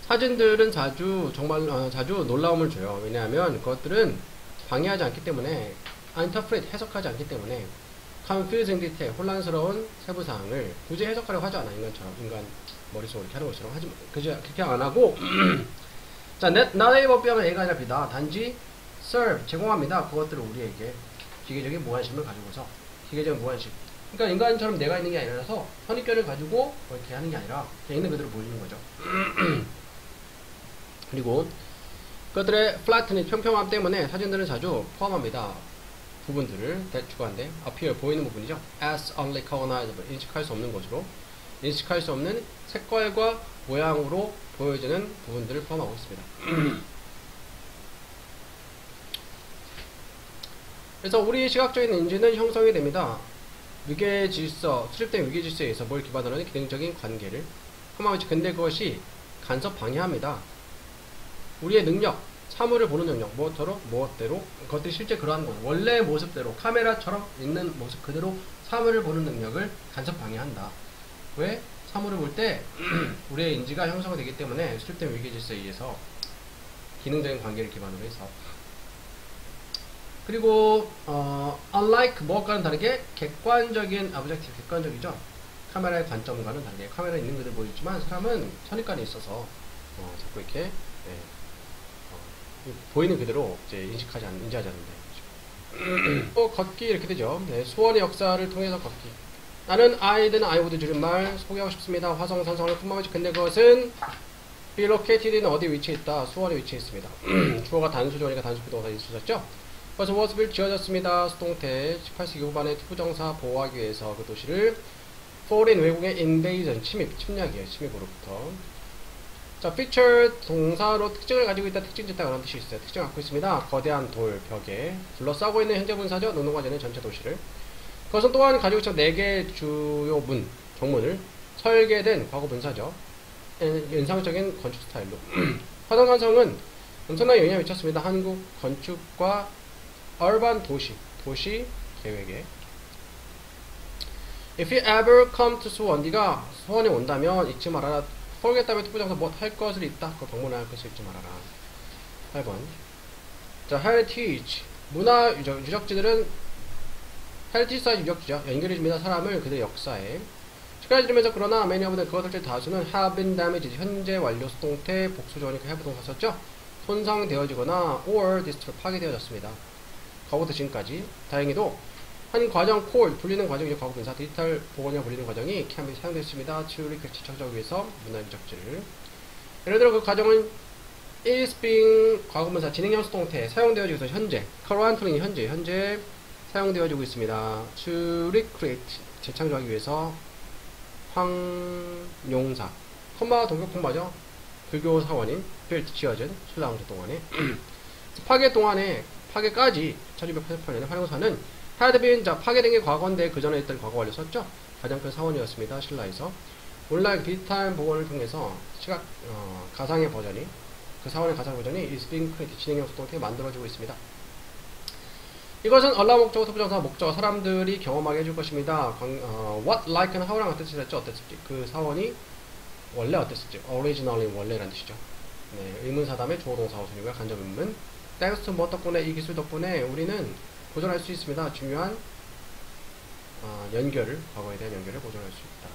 사진들은 자주 놀라움을 줘요. 왜냐하면 그것들은 방해하지 않기 때문에, interpret, 해석하지 않기 때문에, confusing detail, 혼란스러운 세부사항을 굳이 해석하려고 하지 않아. 인간 머릿속으로 이렇게 하는 것처럼 그렇게 안 하고 자, not able 하면 A가 아니라 B다. 단지 serve, 제공합니다. 그것들을 우리에게 기계적인 무관심을 가지고서. 기계적인 무관심, 그러니까 인간처럼 내가 있는 게 아니라서 선입견을 가지고 이렇게 하는 게 아니라 그냥 있는 그대로 보여주는 거죠. 그리고 그것들의 flatness, 평평함 때문에 사진들은 자주 포함합니다. 부분들을 대주관대 appear, 보이는 부분이죠. as unrecognizable, 인식할 수 없는 것으로, 인식할 수 없는 색깔과 모양으로 보여지는 부분들을 포함하고 있습니다. 그래서 우리 시각적인 인지는 형성이 됩니다. 위계 질서, 수립된 위계 질서에 의해서 뭘 기반으로 하는 기능적인 관계를. 근데 그것이 간섭 방해합니다. 우리의 능력, 사물을 보는 능력, 무엇대로, 그것들이 실제 그러한 것, 원래의 모습대로, 카메라처럼 있는 모습 그대로 사물을 보는 능력을 간섭 방해한다. 왜? 사물을 볼 때 우리의 인지가 형성이 되기 때문에, 수립된 위계 질서에 의해서 기능적인 관계를 기반으로 해서. 그리고 unlike 무엇과는 다르게 객관적인 objective, 객관적이죠. 카메라의 관점과는 다르게, 카메라에 있는 그대로 보이지만 사람은 선입관이 있어서 자꾸 이렇게 보이는 그대로 이제 인지하지 않는데. 또 걷기 이렇게 되죠. 네, 수원의 역사를 통해서 걷기. 나는 아이든 아이보드 줄임말 소개하고 싶습니다. 화성산성을 품어가지. 근데 그것은 be located는 어디 위치해 있다? 수원에 위치해 있습니다. 주어가 단수조니까 단수부동사 있었죠. 그래서 was built, 지어졌습니다. 수동태 18세기 후반에 투부정사 보호하기 위해서 그 도시를 foreign, 외국의 invasion, 침략이에요. 침입으로부터. 자, feature 동사로 특징을 가지고 있다, 특징 짓다 그런 뜻이 있어요. 특징을 갖고 있습니다. 거대한 돌, 벽에 둘러싸고 있는 현재 분사죠. 노노과제는 전체 도시를. 그것은 또한 가지고 있죠. 4개의 주요 정문을 설계된 과거 분사죠. 인상적인 건축 스타일로. 화성간성은 엄청난 영향을 미쳤습니다. 한국 건축과 urban 도시 계획에. If you ever come to 수원, 네가 수원에 온다면 잊지 말아라. forget 다음에 투부정사 뭐 할 것을 있다. 그 방문할 것을 잊지 말아라. 8번. 자, heritage. 문화 유적지들은 heritage 사이즈 유적지죠. 연결해줍니다. 사람을 그들의 역사에. 시간이 지르면서 그러나 many of them 그것들 중 다수는 have been damaged. 현재 완료 수동태 복수 조어니까 have 동사 썼죠. 손상되어지거나 or destroy 파괴되어졌습니다. 과거부터 지금까지. 다행히도 한 과정 call 불리는 과정이죠. 과거 분사 디지털 복원이라 불리는 과정이 can 사용됐습니다. 치우리 지척하기 위해서 문화 유적지를. 예를 들어 그 과정은 is being 과거분사 진행형 수동태 사용되어지고 있어. 현재 currently 현재 사용되어지고 있습니다. to recreate 재창조하기 위해서 황용사 콤마가 동격 콤마죠. 불교 사원인 built 지어진 신라왕조 동안에 파괴까지 1288년에 활용사는 had been 자 파괴된 게 과거인데 그 전에 있던 과거 완료 썼죠. 가장 큰 사원이었습니다. 신라에서 오늘날 디지털 복원을 통해서 가상의 버전이 그 사원의 가상 버전이 is being created 진행형 수동태에 만들어지고 있습니다. 이것은 allow 목적어 투부정사 목적어 사람들이 경험하게 해줄 것입니다. what like는 how랑 같은 뜻을 했죠. 어땠을지 그 사원이 원래 어땠을지 originally 원래라는 뜻이죠. 네, 의문사 다음에 주어동사 호순이고요. 간접 의문 thanks to 뭐 덕분에 이 기술 덕분에 우리는 보존할 수 있습니다. 중요한 연결을 과거에 대한 연결을 보존할 수 있다.